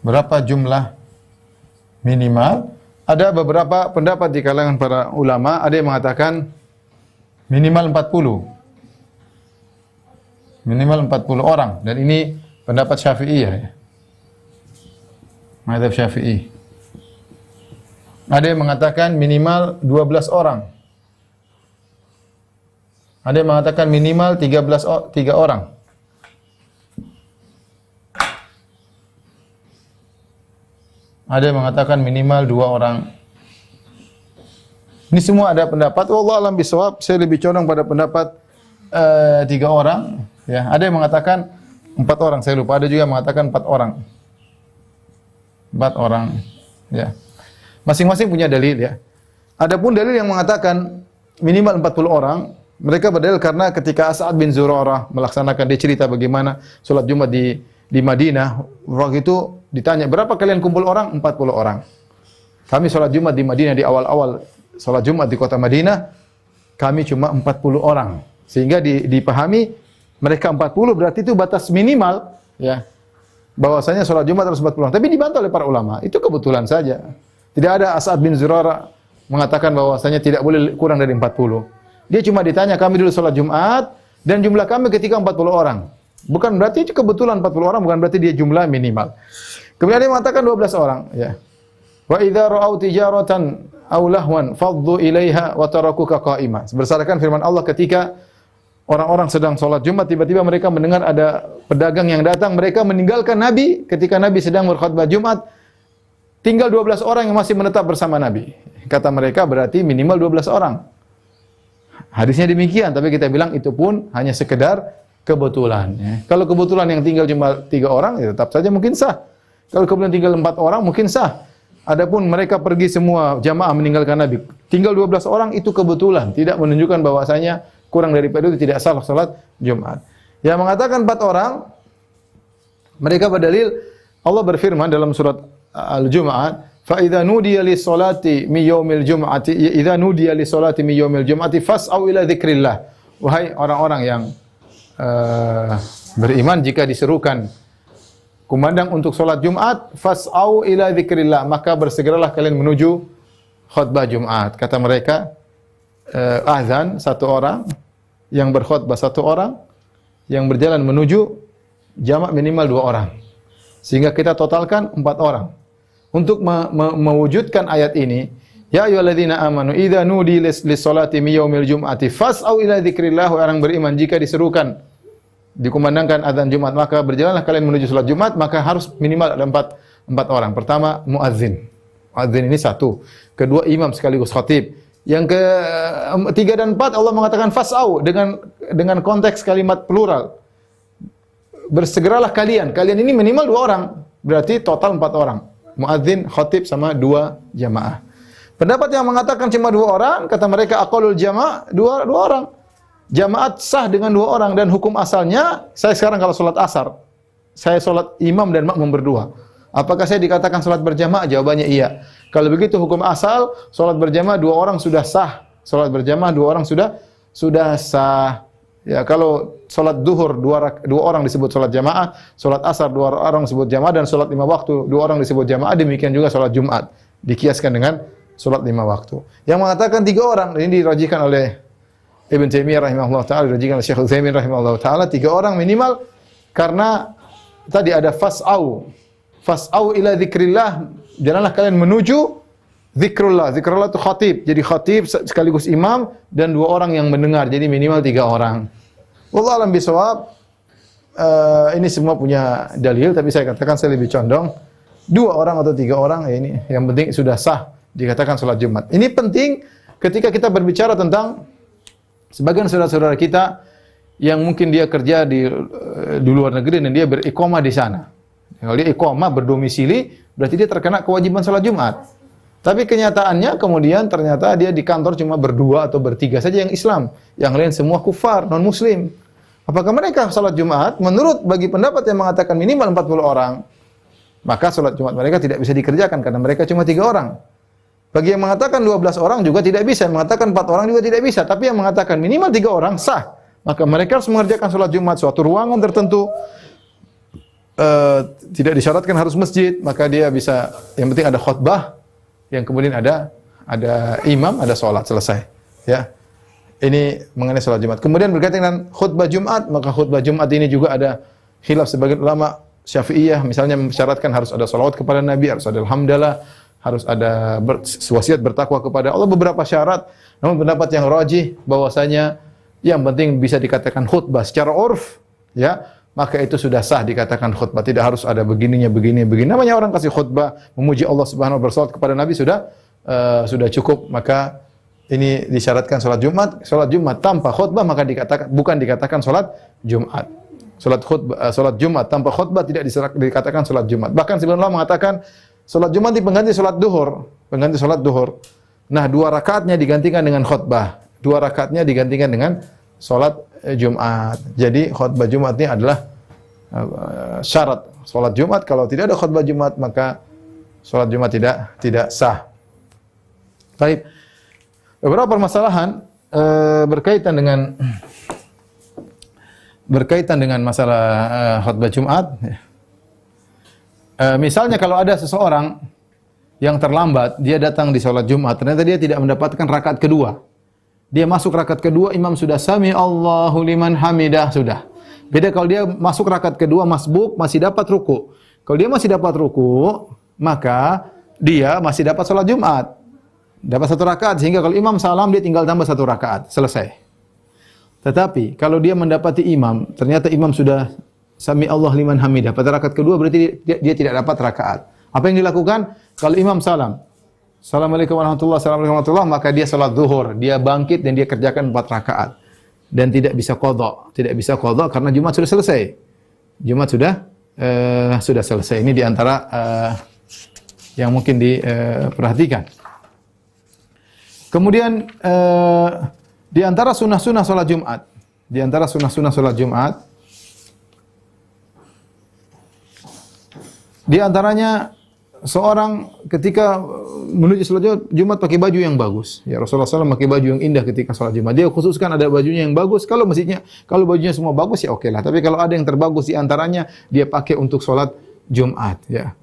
Berapa jumlah minimal? Ada beberapa pendapat di kalangan para ulama. Ada yang mengatakan minimal 40. Minimal 40 orang. Dan ini pendapat Syafi'i ya. Mazhab Syafi'i. Ada yang mengatakan minimal 12 orang. Ada yang mengatakan minimal 3 orang. Ada yang mengatakan minimal 2 orang. Ini semua ada pendapat. Wallahu a'lam bishawab. Saya lebih condong pada pendapat 3 orang. Ya, ada yang mengatakan 4 orang. Saya lupa. Ada juga yang mengatakan 4 orang. 4 orang. Ya. Masing-masing punya dalil ya. Adapun dalil yang mengatakan minimal 40 orang, mereka berdalil karena ketika As'ad bin Zurarah melaksanakan, dia cerita bagaimana sholat Jumat di Madinah. Waktu itu ditanya, berapa kalian kumpul orang? 40 orang. Kami sholat Jumat di Madinah di awal-awal sholat Jumat di kota Madinah, kami cuma 40 orang. Sehingga dipahami mereka 40 berarti itu batas minimal ya. Bahwasanya sholat Jumat harus 40 orang. Tapi dibantah oleh para ulama. Itu kebetulan saja. Tidak ada As'ad bin Zurarah mengatakan bahwasanya tidak boleh kurang dari 40. Dia cuma ditanya, kami dulu sholat Jumat dan jumlah kami ketika 40 orang. Bukan berarti itu kebetulan 40 orang, bukan berarti dia jumlah minimal. Kemudian dia mengatakan 12 orang, ya. Wa idza ra'au tijaratan aw lahwan faddu ilaiha wa tarakuka qa'ima. Berdasarkan firman Allah, ketika orang-orang sedang sholat Jumat, tiba-tiba mereka mendengar ada pedagang yang datang, mereka meninggalkan Nabi ketika Nabi sedang berkhutbah Jumat. Tinggal 12 orang yang masih menetap bersama Nabi. Kata mereka berarti minimal 12 orang. Hadisnya demikian, tapi kita bilang itu pun hanya sekedar kebetulan. Ya. Kalau kebetulan yang tinggal cuma 3 orang, ya tetap saja mungkin sah. Kalau kemudian tinggal 4 orang, mungkin sah. Adapun mereka pergi semua jamaah meninggalkan Nabi, tinggal 12 orang, itu kebetulan. Tidak menunjukkan bahwasanya kurang daripada itu tidak sah salat Jumat. Yang mengatakan 4 orang, mereka berdalil, Allah berfirman dalam surat Al-Jumu'ah, fa idza nudiya lis-salati min yaumil jum'ati idza nudiya lis-salati min yaumil jum'ati fas'au ila dzikrillah. Wahai orang-orang yang beriman, jika diserukan kumandang untuk salat Jumat, fas'au ila dzikrillah, maka bersegeralah kalian menuju khutbah Jumat. Kata mereka, azan 1 orang, yang berkhutbah 1 orang, yang berjalan menuju jamak minimal 2 orang. Sehingga kita totalkan 4 orang. Untuk mewujudkan ayat ini, ya ayyuhalladzina amanu idza nudi lis-salati min yaumil jum'ati fas'au ila dzikrillah, orang beriman, jika diserukan dikumandangkan azan Jumat, maka berjalanlah kalian menuju salat Jumat, maka harus minimal ada 4 orang. Pertama, muadzin. Muadzin ini 1. Kedua, imam sekaligus khatib. Yang ketiga dan 4 Allah mengatakan fas'au dengan konteks kalimat plural. Bersegeralah kalian. Kalian ini minimal 2 orang. Berarti total 4 orang. Muadzin, khatib sama 2 jamaah. Pendapat yang mengatakan cuma 2 orang, kata mereka aqallul jamaah 2 orang. Jamaat sah dengan 2 orang, dan hukum asalnya, saya sekarang kalau sholat asar, saya sholat imam dan makmum berdua. Apakah saya dikatakan sholat berjamaah? Jawabannya iya. Kalau begitu hukum asal, sholat berjamaah 2 orang sudah sah. Sholat berjamaah 2 orang sudah sah. Ya, kalau sholat duhur 2 orang disebut sholat jamaah, sholat asar 2 orang disebut jamaah, dan sholat 5 waktu 2 orang disebut jamaah. Demikian juga sholat Jumat dikiaskan dengan sholat 5 waktu. Yang mengatakan 3 orang, ini dirajihkan oleh Ibn Taimiyah rahimahullah ta'ala, dirajihkan oleh Syekh Utsaimin rahimahullah ta'ala, 3 orang minimal, karena tadi ada fas'au ila dzikrillah, jalanlah kalian menuju zikrullah. Zikrullah itu khatib. Jadi khatib sekaligus imam dan 2 orang yang mendengar. Jadi minimal 3 orang. Wallahu a'lam bishawab. Ini semua punya dalil, tapi saya katakan saya lebih condong 2 orang atau 3 orang, ya ini yang penting sudah sah dikatakan sholat Jumat. Ini penting ketika kita berbicara tentang sebagian saudara-saudara kita yang mungkin dia kerja di luar negeri dan dia beriqamah di sana. Kalau dia iqamah berdomisili, berarti dia terkena kewajiban sholat Jumat. Tapi kenyataannya kemudian ternyata dia di kantor cuma berdua atau bertiga saja yang Islam, yang lain semua kufar, non Muslim. Apakah mereka sholat Jumat? Menurut bagi pendapat yang mengatakan minimal 40 orang, maka sholat Jumat mereka tidak bisa dikerjakan karena mereka cuma 3 orang. Bagi yang mengatakan 12 orang juga tidak bisa, yang mengatakan 4 orang juga tidak bisa. Tapi yang mengatakan minimal 3 orang sah. Maka mereka harus mengerjakan sholat Jumat suatu ruangan tertentu. Tidak disyaratkan harus masjid, maka dia bisa, yang penting ada khutbah, yang kemudian ada imam, ada sholat, selesai. Ya, ini mengenai sholat Jumat. Kemudian berkaitan dengan khutbah Jumat, maka khutbah Jumat ini juga ada khilaf sebagian ulama Syafi'iyah, misalnya mensyaratkan harus ada sholawat kepada Nabi, harus ada alhamdulillah, harus ada wasiat bertakwa kepada Allah, beberapa syarat. Namun pendapat yang rajih bahwasanya yang penting bisa dikatakan khutbah secara urf, ya, maka itu sudah sah dikatakan khutbah. Tidak harus ada begini. Namanya orang kasih khutbah memuji Allah Subhanahu wa taala, bersolawat kepada Nabi sudah cukup. Maka ini disyaratkan salat Jumat tanpa khutbah maka bukan dikatakan salat Jumat. Salat Jumat tanpa khutbah tidak dikatakan salat Jumat. Bahkan sebagian ulama mengatakan salat Jumat itu pengganti salat duhur. Nah, 2 rakaatnya digantikan dengan khutbah. 2 rakaatnya digantikan dengan salat Jumat. Jadi khutbah Jumat ini adalah syarat salat Jumat. Kalau tidak ada khutbah Jumat maka salat Jumat tidak sah. Baik. Beberapa permasalahan berkaitan dengan masalah khutbah Jumat. Misalnya kalau ada seseorang yang terlambat, dia datang di salat Jumat, ternyata dia tidak mendapatkan rakaat kedua. Dia masuk rakaat kedua, imam sudah sami Allahu liman hamidah, sudah. Beda kalau dia masuk rakaat kedua masbuk, masih dapat ruku. Kalau dia masih dapat ruku, maka dia masih dapat salat Jumat. Dapat 1 rakaat, sehingga kalau imam salam dia tinggal tambah 1 rakaat, selesai. Tetapi kalau dia mendapati imam, ternyata imam sudah sami Allah liman hamidah, pada rakaat kedua berarti dia tidak dapat rakaat. Apa yang dilakukan? Kalau imam salam, Assalamualaikum warahmatullahi, maka dia salat zuhur, dia bangkit dan dia kerjakan 4 rakaat. Dan tidak bisa qadha, karena Jumat sudah selesai. Jumat sudah selesai. Ini di antara yang mungkin diperhatikan. Kemudian di antara sunnah-sunnah salat Jumat, di antaranya seorang ketika menuju salat Jumat pakai baju yang bagus. Ya, Rasulullah SAW pakai baju yang indah ketika salat Jumat. Dia khususkan ada bajunya yang bagus. Kalau bajunya semua bagus ya oke lah. Tapi kalau ada yang terbagus di antaranya, dia pakai untuk salat Jumat. Ya.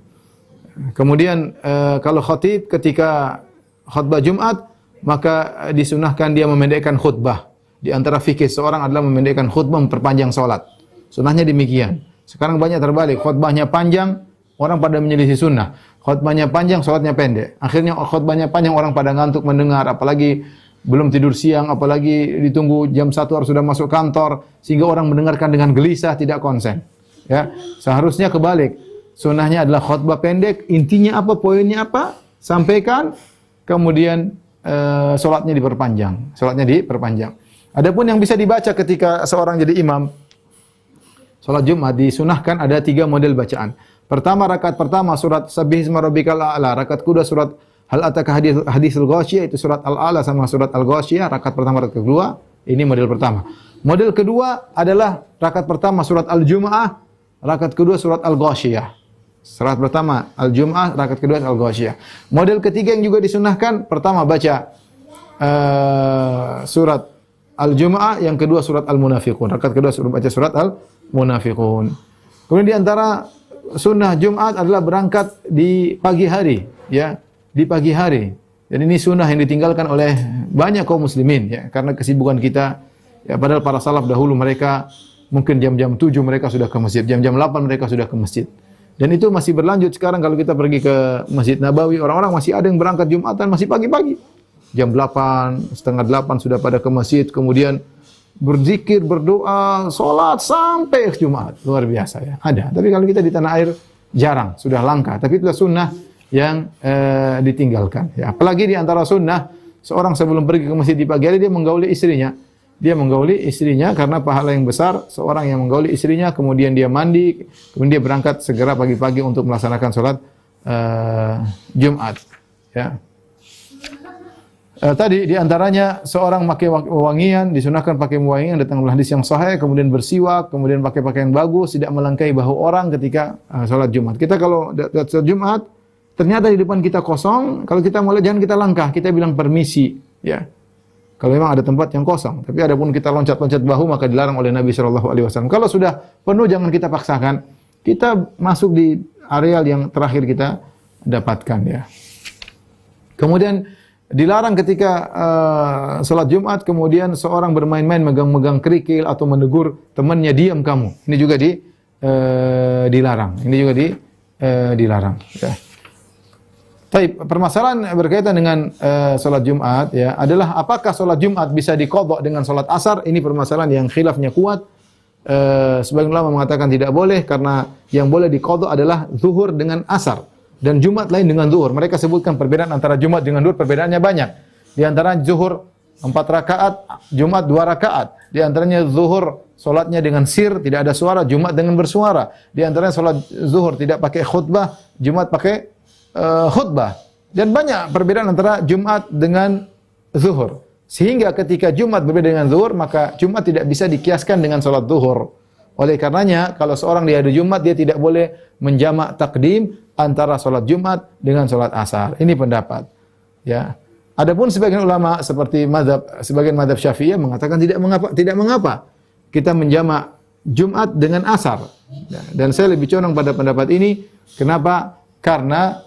Kemudian kalau khatib ketika khutbah Jumat, maka disunahkan dia memendekkan khutbah. Di antara fikih seorang adalah memendekkan khutbah, memperpanjang salat. Sunnahnya demikian. Sekarang banyak terbalik, khutbahnya panjang, orang pada menyelisih sunnah. Khutbahnya panjang, salatnya pendek. Akhirnya khutbahnya panjang, orang pada ngantuk mendengar, apalagi belum tidur siang, apalagi ditunggu jam 1 harus sudah masuk kantor, sehingga orang mendengarkan dengan gelisah, tidak konsen. Ya, seharusnya kebalik. Sunnahnya adalah khutbah pendek, intinya apa, poinnya apa, sampaikan, kemudian salatnya diperpanjang. Adapun yang bisa dibaca ketika seorang jadi imam salat Jumat, disunahkan ada 3 model bacaan. Pertama, rakaat pertama surat Sabbihisma rabbikal a'la, rakaat kedua surat Hal ataka hadisul ghasyiyah, itu surat Al-A'la sama surat Al-Ghasyiyah, rakaat pertama, rakaat kedua. Ini model pertama. Model kedua adalah rakaat pertama surat Al-Jumu'ah, rakaat kedua surat Al-Ghasyiyah. Surat pertama Al-Jumu'ah, rakaat kedua Al-Ghasyiyah. Model ketiga yang juga disunahkan, pertama baca surat Al-Jumu'ah, yang kedua surat Al-Munafiqun. Rakaat kedua baca surat Al-Munafiqun. Kemudian di antara sunnah Jumat adalah berangkat di pagi hari, ya, di pagi hari. Dan ini sunnah yang ditinggalkan oleh banyak kaum muslimin, ya, karena kesibukan kita. Ya, padahal para salaf dahulu mereka mungkin jam-jam 7 mereka sudah ke masjid, jam-jam 8 mereka sudah ke masjid. Dan itu masih berlanjut sekarang kalau kita pergi ke Masjid Nabawi, orang-orang masih ada yang berangkat Jumatan masih pagi-pagi. Jam 8, setengah 8 sudah pada ke masjid, kemudian berzikir, berdoa, sholat sampai Jumat. Luar biasa ya. Ada. Tapi kalau kita di tanah air jarang, sudah langka. Tapi itu sunnah yang ditinggalkan. Ya. Apalagi di antara sunnah, seorang sebelum pergi ke masjid di pagi hari dia menggauli istrinya. Dia menggauli istrinya karena pahala yang besar. Seorang yang menggauli istrinya, kemudian dia mandi, kemudian dia berangkat segera pagi-pagi untuk melaksanakan sholat Jumat. Ya. Tadi di antaranya seorang pakai wangian, disunahkan pakai wangian datang dalam hadis yang sahih, kemudian bersiwak, kemudian pakai pakaian bagus, tidak melangkai bahu orang ketika sholat Jumat. Kita kalau sholat Jumat ternyata di depan kita kosong, kalau kita mulai jangan kita langkah, kita bilang permisi, ya. Kalau memang ada tempat yang kosong, tapi adapun kita loncat-loncat bahu maka dilarang oleh Nabi Shallallahu Alaihi Wasallam. Kalau sudah penuh jangan kita paksakan, kita masuk di areal yang terakhir kita dapatkan, ya. Kemudian dilarang ketika salat Jumat kemudian seorang bermain-main megang-megang kerikil atau menegur temannya, diam kamu. Ini juga dilarang. Ini juga dilarang, ya. Baik, permasalahan berkaitan dengan salat Jumat ya adalah apakah salat Jumat bisa diqadha dengan salat Asar? Ini permasalahan yang khilafnya kuat. Sebagian ulama mengatakan tidak boleh karena yang boleh diqadha adalah zuhur dengan Asar. Dan Jumat lain dengan zuhur. Mereka sebutkan perbedaan antara Jumat dengan zuhur, perbedaannya banyak. Di antara zuhur 4 rakaat, Jumat 2 rakaat. Di antaranya zuhur salatnya dengan sir, tidak ada suara, Jumat dengan bersuara. Di antaranya salat zuhur tidak pakai khutbah, Jumat pakai khutbah. Dan banyak perbedaan antara Jumat dengan zuhur. Sehingga ketika Jumat berbeda dengan zuhur, maka Jumat tidak bisa dikiaskan dengan salat zuhur. Oleh karenanya, kalau seorang di hari Jumat, dia tidak boleh menjamak takdim antara salat Jumat dengan salat Asar. Ini pendapat. Ya. Adapun sebagian ulama seperti sebagian mazhab Syafi'iyah mengatakan tidak mengapa kita menjamak Jumat dengan Asar. Ya. Dan saya lebih condong pada pendapat ini. Kenapa? Karena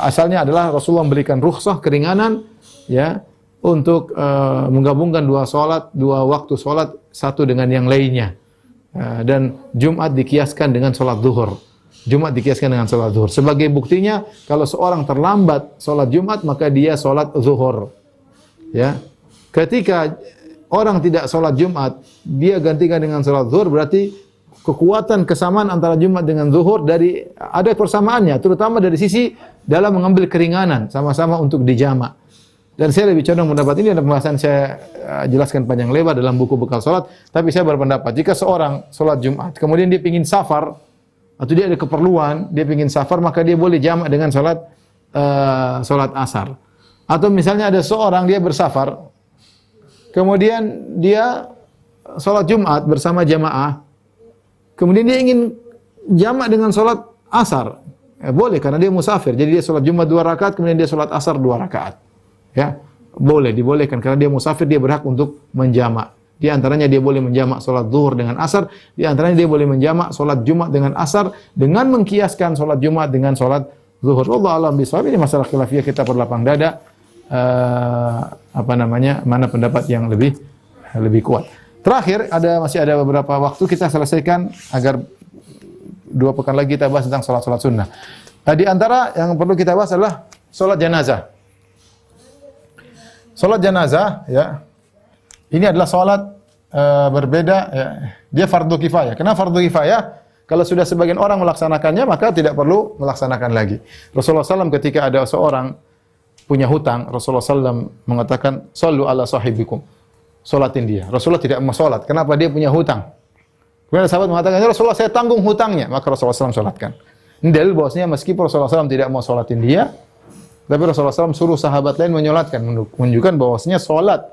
asalnya adalah Rasulullah memberikan rukhsah, keringanan, ya, untuk menggabungkan dua waktu salat satu dengan yang lainnya. Dan Jumat dikiaskan dengan salat zuhur. Jumat dikiaskan dengan salat zuhur. Sebagai buktinya, kalau seorang terlambat salat Jumat, maka dia salat zuhur. Ya. Ketika orang tidak salat Jumat, dia gantikan dengan salat zuhur, berarti kekuatan kesamaan antara Jumat dengan zuhur ada persamaannya, terutama dari sisi dalam mengambil keringanan, sama-sama untuk dijamak. Dan saya lebih condong pendapat ini, ada pembahasan saya jelaskan panjang lebar dalam buku bekal salat, tapi saya berpendapat jika seorang salat Jumat, kemudian dia ingin safar atau dia ada keperluan, dia ingin safar, maka dia boleh jamak dengan salat Asar. Atau misalnya ada seorang dia bersafar, kemudian dia salat Jumat bersama jamaah, kemudian dia ingin jamak dengan salat Asar. Boleh karena dia musafir. Jadi dia salat Jumat 2 rakaat, kemudian dia salat Asar 2 rakaat. Ya. Boleh, dibolehkan karena dia musafir, dia berhak untuk menjamak. Di antaranya dia boleh menjamak salat zuhur dengan Asar, di antaranya dia boleh menjamak salat Jumat dengan Asar dengan mengkiaskan salat Jumat dengan salat zuhur. Wallahu a'lam bishawab. Ini masalah khilafiyah, kita berlapang dada mana pendapat yang lebih kuat. Terakhir, masih ada beberapa waktu, kita selesaikan agar 2 pekan lagi kita bahas tentang salat-salat sunnah. Di antara yang perlu kita bahas adalah salat jenazah. Salat jenazah, ya, ini adalah salat berbeda. Ya. Dia fardu kifayah. Kenapa fardu kifayah? Kalau sudah sebagian orang melaksanakannya, maka tidak perlu melaksanakan lagi. Rasulullah SAW ketika ada seorang punya hutang, Rasulullah SAW mengatakan, "Shallu ala sahibikum." Salatin dia. Rasulullah tidak mau salat. Kenapa? Dia punya hutang. Kemudian sahabat mengatakan, "Ya Rasulullah, saya tanggung hutangnya." Maka Rasulullah SAW salatkan. Ini dalil bahwasanya meskipun Rasulullah SAW tidak mau salatin dia, tapi Rasulullah SAW suruh sahabat lain menyolatkan, menunjukkan bahwasanya salat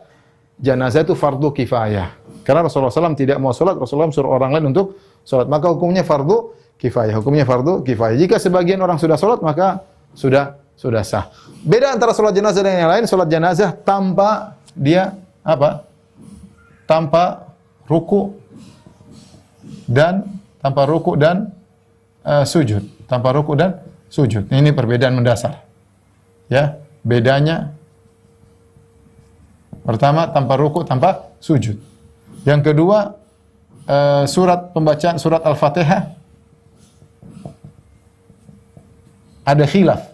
jenazah itu fardu kifayah. Karena Rasulullah SAW tidak mau salat, Rasulullah SAW suruh orang lain untuk salat. Maka hukumnya fardu kifayah. Hukumnya fardu kifayah. Jika sebagian orang sudah salat, maka sudah sah. Beda antara salat jenazah dengan yang lain. Salat jenazah tanpa dia tanpa ruku dan sujud. Tanpa ruku dan sujud. Ini perbedaan mendasar. Ya, bedanya pertama tanpa ruku, tanpa sujud. Yang kedua, pembacaan surat Al-Fatihah ada khilaf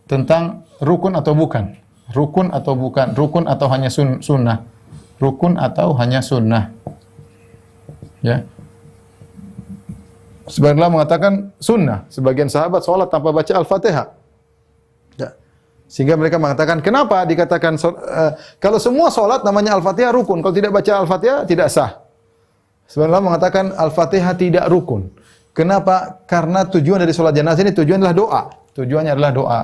tentang rukun atau bukan. rukun atau bukan? Rukun atau hanya sunnah? Rukun atau hanya sunnah? Ya. Sebagian ulama mengatakan sunnah. Sebagian sahabat sholat tanpa baca Al-Fatihah. Ya. Sehingga mereka mengatakan, kenapa dikatakan kalau semua sholat namanya Al-Fatihah rukun, kalau tidak baca Al-Fatihah tidak sah. Sebagian ulama mengatakan Al-Fatihah tidak rukun. Kenapa? Karena tujuan dari sholat jenazah ini tujuan adalah doa. Tujuannya adalah doa.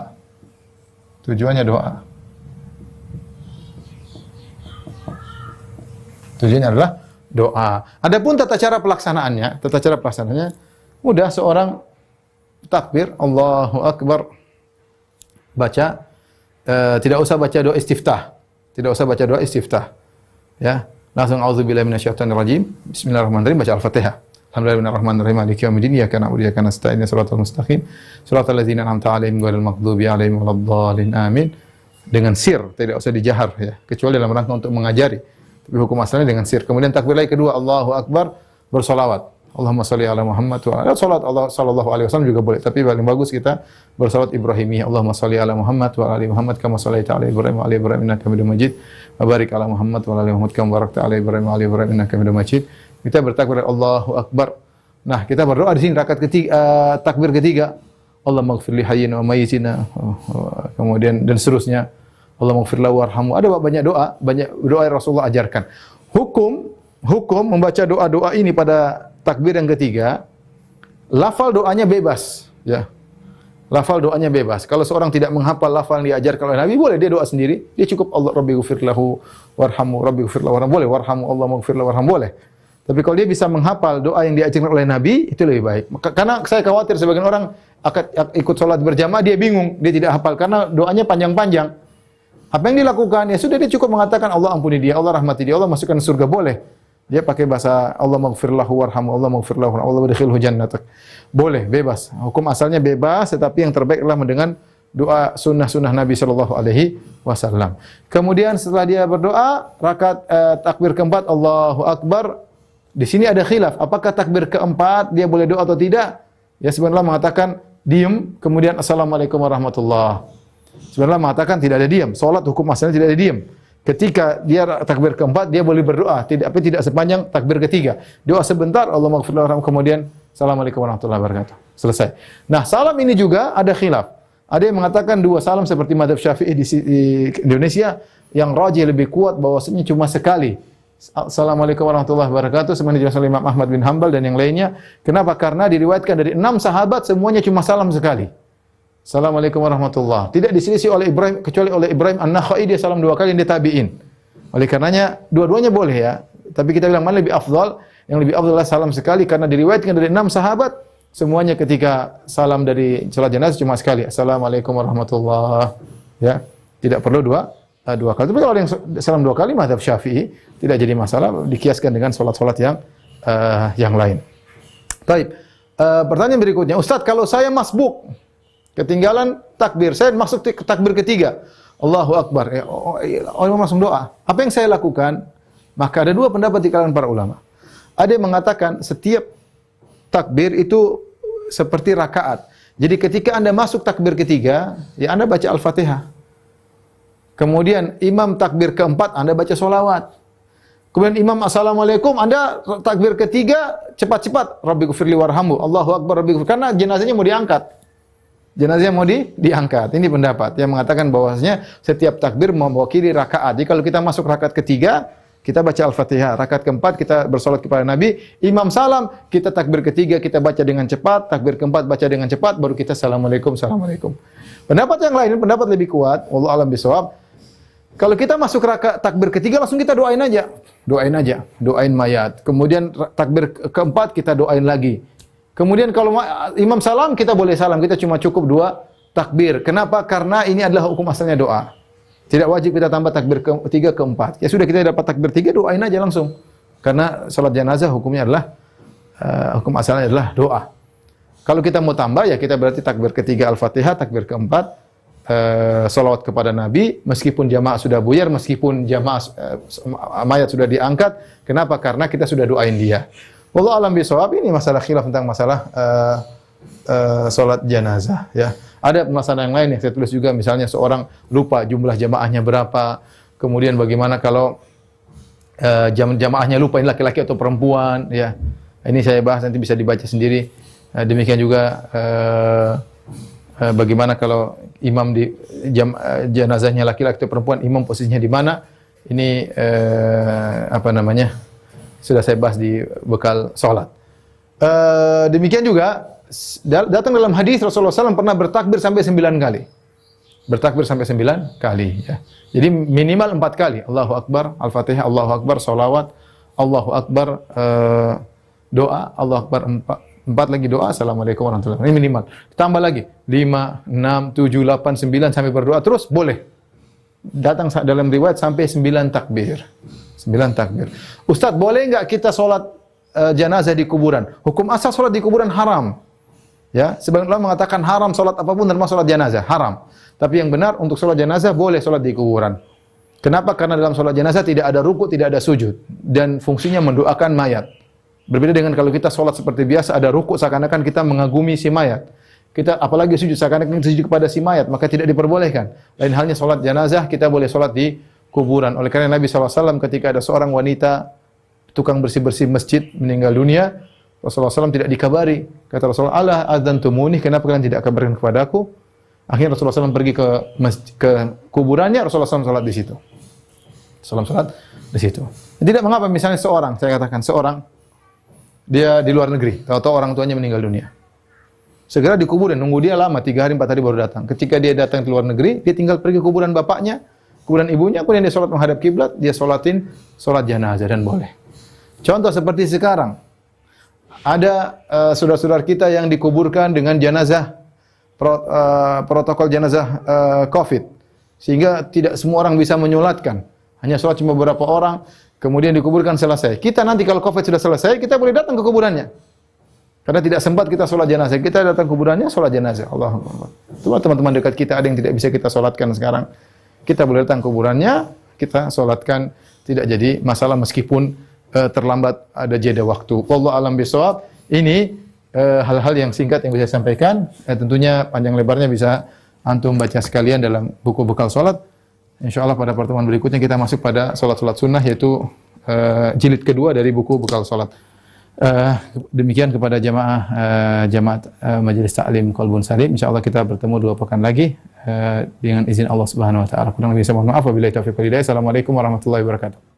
Tujuannya doa. Tujuannya adalah doa. Adapun tata cara pelaksanaannya mudah, seorang takbir, Allahu Akbar, baca, tidak usah baca doa istiftah. Tidak usah baca doa istiftah. Ya, langsung auzubillahi minasyaitonirrajim. Bismillahirrahmanirrahim, baca Al-Fatihah. Alhamdulillahirrahmanirrahim, maliki yaumiddin, iyyaka na'budu wa iyyaka nasta'in, shiratal mustaqim, shiratal ladzina an'amta 'alaihim ghairil maghdubi 'alaihim waladdallin. Amin. Dengan sir, tidak usah dijahar ya, kecuali dalam rangka untuk mengajari. Tapi hukum asalnya dengan sir. Kemudian takbir lagi kedua, Allahu Akbar, bersolawat. Allahumma shalli ala Muhammad wa ala salat Allah sallallahu alaihi wasallam juga boleh, tapi paling bagus kita bersalat Ibrahimiyah. Allahumma shalli ala Muhammad wa ala ali Muhammad kama shallaita ala Ibrahim wa ala Ibrahim innaka Hamidum Majid. Wa barik ala Muhammad wa ala ali Muhammad kama barakta ala Ibrahim wa ala Ibrahim innaka Hamidum Majid. Kita bertakbir Allahu Akbar. Nah, kita berdoa di sini rakaat ketiga, takbir ketiga. Allahumma ighfir li hayyina wa mayyitina. Kemudian dan seterusnya. Allahumma ighfir lahu warhamhu. Ada banyak doa yang Rasulullah ajarkan. Hukum membaca doa-doa ini pada takbir yang ketiga, lafal doanya bebas, ya. Lafal doanya bebas. Kalau seorang tidak menghafal lafal yang diajarkan oleh Nabi, boleh dia doa sendiri. Dia cukup Allah rabbighfir lahu warhamhu, rabbighfir lahu warhamhu, boleh. Warhamhu, Allahumma ighfir lahu warhamhu, boleh. Tapi kalau dia bisa menghafal doa yang diajarkan oleh Nabi, itu lebih baik. Karena saya khawatir sebagian orang akan ikut sholat berjamaah, dia bingung, dia tidak hafal karena doanya panjang-panjang. Apa yang dilakukan? Ya sudah, dia cukup mengatakan Allah ampuni dia, Allah rahmati dia, Allah masukkan surga, boleh. Dia pakai bahasa Allah maghfir lahu warhamhu, Allah maghfir lahu, Allah badkhilhu jannatak. Boleh, bebas. Hukum asalnya bebas, tetapi yang terbaik adalah mendengar doa sunnah-sunnah Nabi sallallahu alaihi wasallam. Kemudian setelah dia berdoa, rakaat takbir keempat Allahu Akbar. Di sini ada khilaf, apakah takbir keempat dia boleh doa atau tidak? Ya, sebenarnya mengatakan diam, kemudian assalamualaikum warahmatullahi. Sebenarnya mengatakan tidak ada diam. Salat hukum asalnya tidak ada diam. Ketika dia takbir keempat, dia boleh berdoa, tapi tidak sepanjang takbir ketiga. Doa sebentar, Allah maghfir lahu, kemudian assalamualaikum warahmatullahi wabarakatuh. Selesai. Nah, salam ini juga ada khilaf. Ada yang mengatakan dua salam seperti mazhab Syafi'i di Indonesia, yang rajih lebih kuat bahwasanya cuma sekali. Assalamualaikum warahmatullahi wabarakatuh, sebenarnya dijelaskan oleh Imam Ahmad bin Hanbal dan yang lainnya. Kenapa? Karena diriwayatkan dari 6 sahabat semuanya cuma salam sekali. Assalamualaikum warahmatullahi. Tidak diselisih oleh Ibrahim, kecuali oleh Ibrahim An-Nakhai, dia salam 2 kali, dia tabi'in. Oleh karenanya dua-duanya boleh ya. Tapi kita bilang mana lebih afdal? Yang lebih afdal adalah salam sekali karena diriwayatkan dari 6 sahabat semuanya ketika salam dari salat jenazah cuma sekali. Assalamualaikum warahmatullahi. Ya, tidak perlu dua kali. Tapi kalau ada yang salam 2 kali, mazhab Syafi'i tidak jadi masalah, dikiaskan dengan salat-salat yang lain. Baik. Pertanyaan berikutnya, Ustaz, kalau saya masbuk, ketinggalan takbir, saya masuk takbir ketiga, Allahu Akbar, orang langsung doa. Apa yang saya lakukan? Maka ada 2 pendapat di kalangan para ulama. Ada yang mengatakan setiap takbir itu seperti rakaat. Jadi ketika Anda masuk takbir ketiga, ya Anda baca Al-Fatihah. Kemudian imam takbir keempat, Anda baca sholawat. Kemudian imam assalamualaikum, Anda takbir ketiga cepat-cepat, rabbighfirli warhamhu, Allahu Akbar, rabbighfir, karena jenazahnya mau diangkat. Jenazahnya mau diangkat. Ini pendapat yang mengatakan bahwasanya setiap takbir mewakili rakaat. Jadi kalau kita masuk rakaat ketiga, kita baca Al-Fatihah. Rakaat keempat kita bersolat kepada Nabi. Imam salam, kita takbir ketiga kita baca dengan cepat. Takbir keempat baca dengan cepat, baru kita assalamualaikum, assalamualaikum. Pendapat yang lain, pendapat lebih kuat, wallahu a'lam bishawab. Kalau kita masuk rakaat takbir ketiga langsung kita doain aja. Doain mayat. Kemudian takbir keempat kita doain lagi. Kemudian kalau imam salam, kita boleh salam. Kita cuma cukup 2 takbir. Kenapa? Karena ini adalah hukum asalnya doa. Tidak wajib kita tambah takbir ketiga, keempat. Ya sudah, kita dapat takbir 3, doain aja langsung. Karena salat jenazah hukumnya adalah, hukum asalnya adalah doa. Kalau kita mau tambah, ya kita berarti takbir ketiga Al-Fatihah, takbir keempat, salawat kepada Nabi, meskipun jamaah sudah buyar, meskipun jamaah mayat sudah diangkat. Kenapa? Karena kita sudah doain dia. Wallahu a'lam bishawab. Ini masalah khilaf tentang masalah salat jenazah ya. Ada permasalahan yang lain yang saya tulis juga, misalnya seorang lupa jumlah jamaahnya berapa, kemudian bagaimana kalau jamaahnya lupa ini laki-laki atau perempuan ya. Ini saya bahas, nanti bisa dibaca sendiri. Demikian juga bagaimana kalau imam di jenazahnya laki-laki atau perempuan, imam posisinya di mana? Ini apa namanya? Sudah saya bahas di bekal salat. Demikian juga datang dalam hadis Rasulullah SAW pernah bertakbir sampai 9 kali. Bertakbir sampai 9 kali ya. Jadi minimal 4 kali. Allahu Akbar, Al-Fatihah, Allahu Akbar, salawat, Allahu Akbar, doa, Allahu Akbar, 4 lagi doa, Assalamualaikum warahmatullahi wabarakatuh. Ini minimal. Tambah lagi 5, 6, 7, 8, 9 sampai berdoa terus boleh. Datang dalam riwayat sampai 9 takbir. 9 takbir. Ustaz, boleh enggak kita salat jenazah di kuburan? Hukum asal salat di kuburan haram. Ya, sebagian ulama mengatakan haram salat apapun termasuk salat jenazah, haram. Tapi yang benar untuk salat jenazah boleh salat di kuburan. Kenapa? Karena dalam salat jenazah tidak ada ruku, tidak ada sujud dan fungsinya mendoakan mayat. Berbeda dengan kalau kita salat seperti biasa ada ruku seakan-akan kita mengagumi si mayat. Kita apalagi sujud seakan-akan sujud kepada si mayat, maka tidak diperbolehkan. Lain halnya salat jenazah, kita boleh salat di kuburan. Oleh karena Nabi SAW ketika ada seorang wanita tukang bersih-bersih masjid meninggal dunia, Rasulullah SAW tidak dikabari. Kata Rasulullah, "Ala adzantumuni, kenapa kalian tidak kabarkan kepadaku?" Akhirnya Rasulullah SAW pergi ke kuburannya, Rasulullah SAW salat di situ. Salat di situ. Tidak mengapa misalnya seorang, saya katakan seorang dia di luar negeri, tahu-tahu orang tuanya meninggal dunia. Segera dikubur dan nunggu dia lama, 3 hari 4 hari baru datang. Ketika dia datang ke luar negeri, dia tinggal pergi ke kuburan bapaknya, kuburan ibunya, kemudian dia salat menghadap kiblat, dia salatin salat jenazah dan boleh. Contoh seperti sekarang, ada saudara-saudara kita yang dikuburkan dengan jenazah protokol jenazah COVID, sehingga tidak semua orang bisa menyolatkan. Hanya sholat cuma beberapa orang, kemudian dikuburkan selesai. Kita nanti kalau COVID sudah selesai, kita boleh datang ke kuburannya. Karena tidak sempat kita sholat jenazah, kita datang ke kuburannya, sholat jenazah. Allahu Akbar. Cuma teman-teman dekat kita ada yang tidak bisa kita sholatkan sekarang. Kita boleh datang ke kuburannya, kita sholatkan, tidak jadi masalah meskipun terlambat ada jeda waktu. Wallahu a'lam bishawab. Ini hal-hal yang singkat yang bisa saya sampaikan. Tentunya panjang lebarnya bisa antum baca sekalian dalam buku bekal salat. Insyaallah pada pertemuan berikutnya kita masuk pada salat-salat sunnah, yaitu jilid kedua dari buku bekal salat. Demikian kepada jamaat Majelis Ta'lim Qalbun Salim. Insyaallah kita bertemu 2 pekan lagi dengan izin Allah Subhanahu wa taala. Kurang lebih saya mohon maaf. Wabillahi taufiq wal hidayah. Assalamualaikum warahmatullahi wabarakatuh.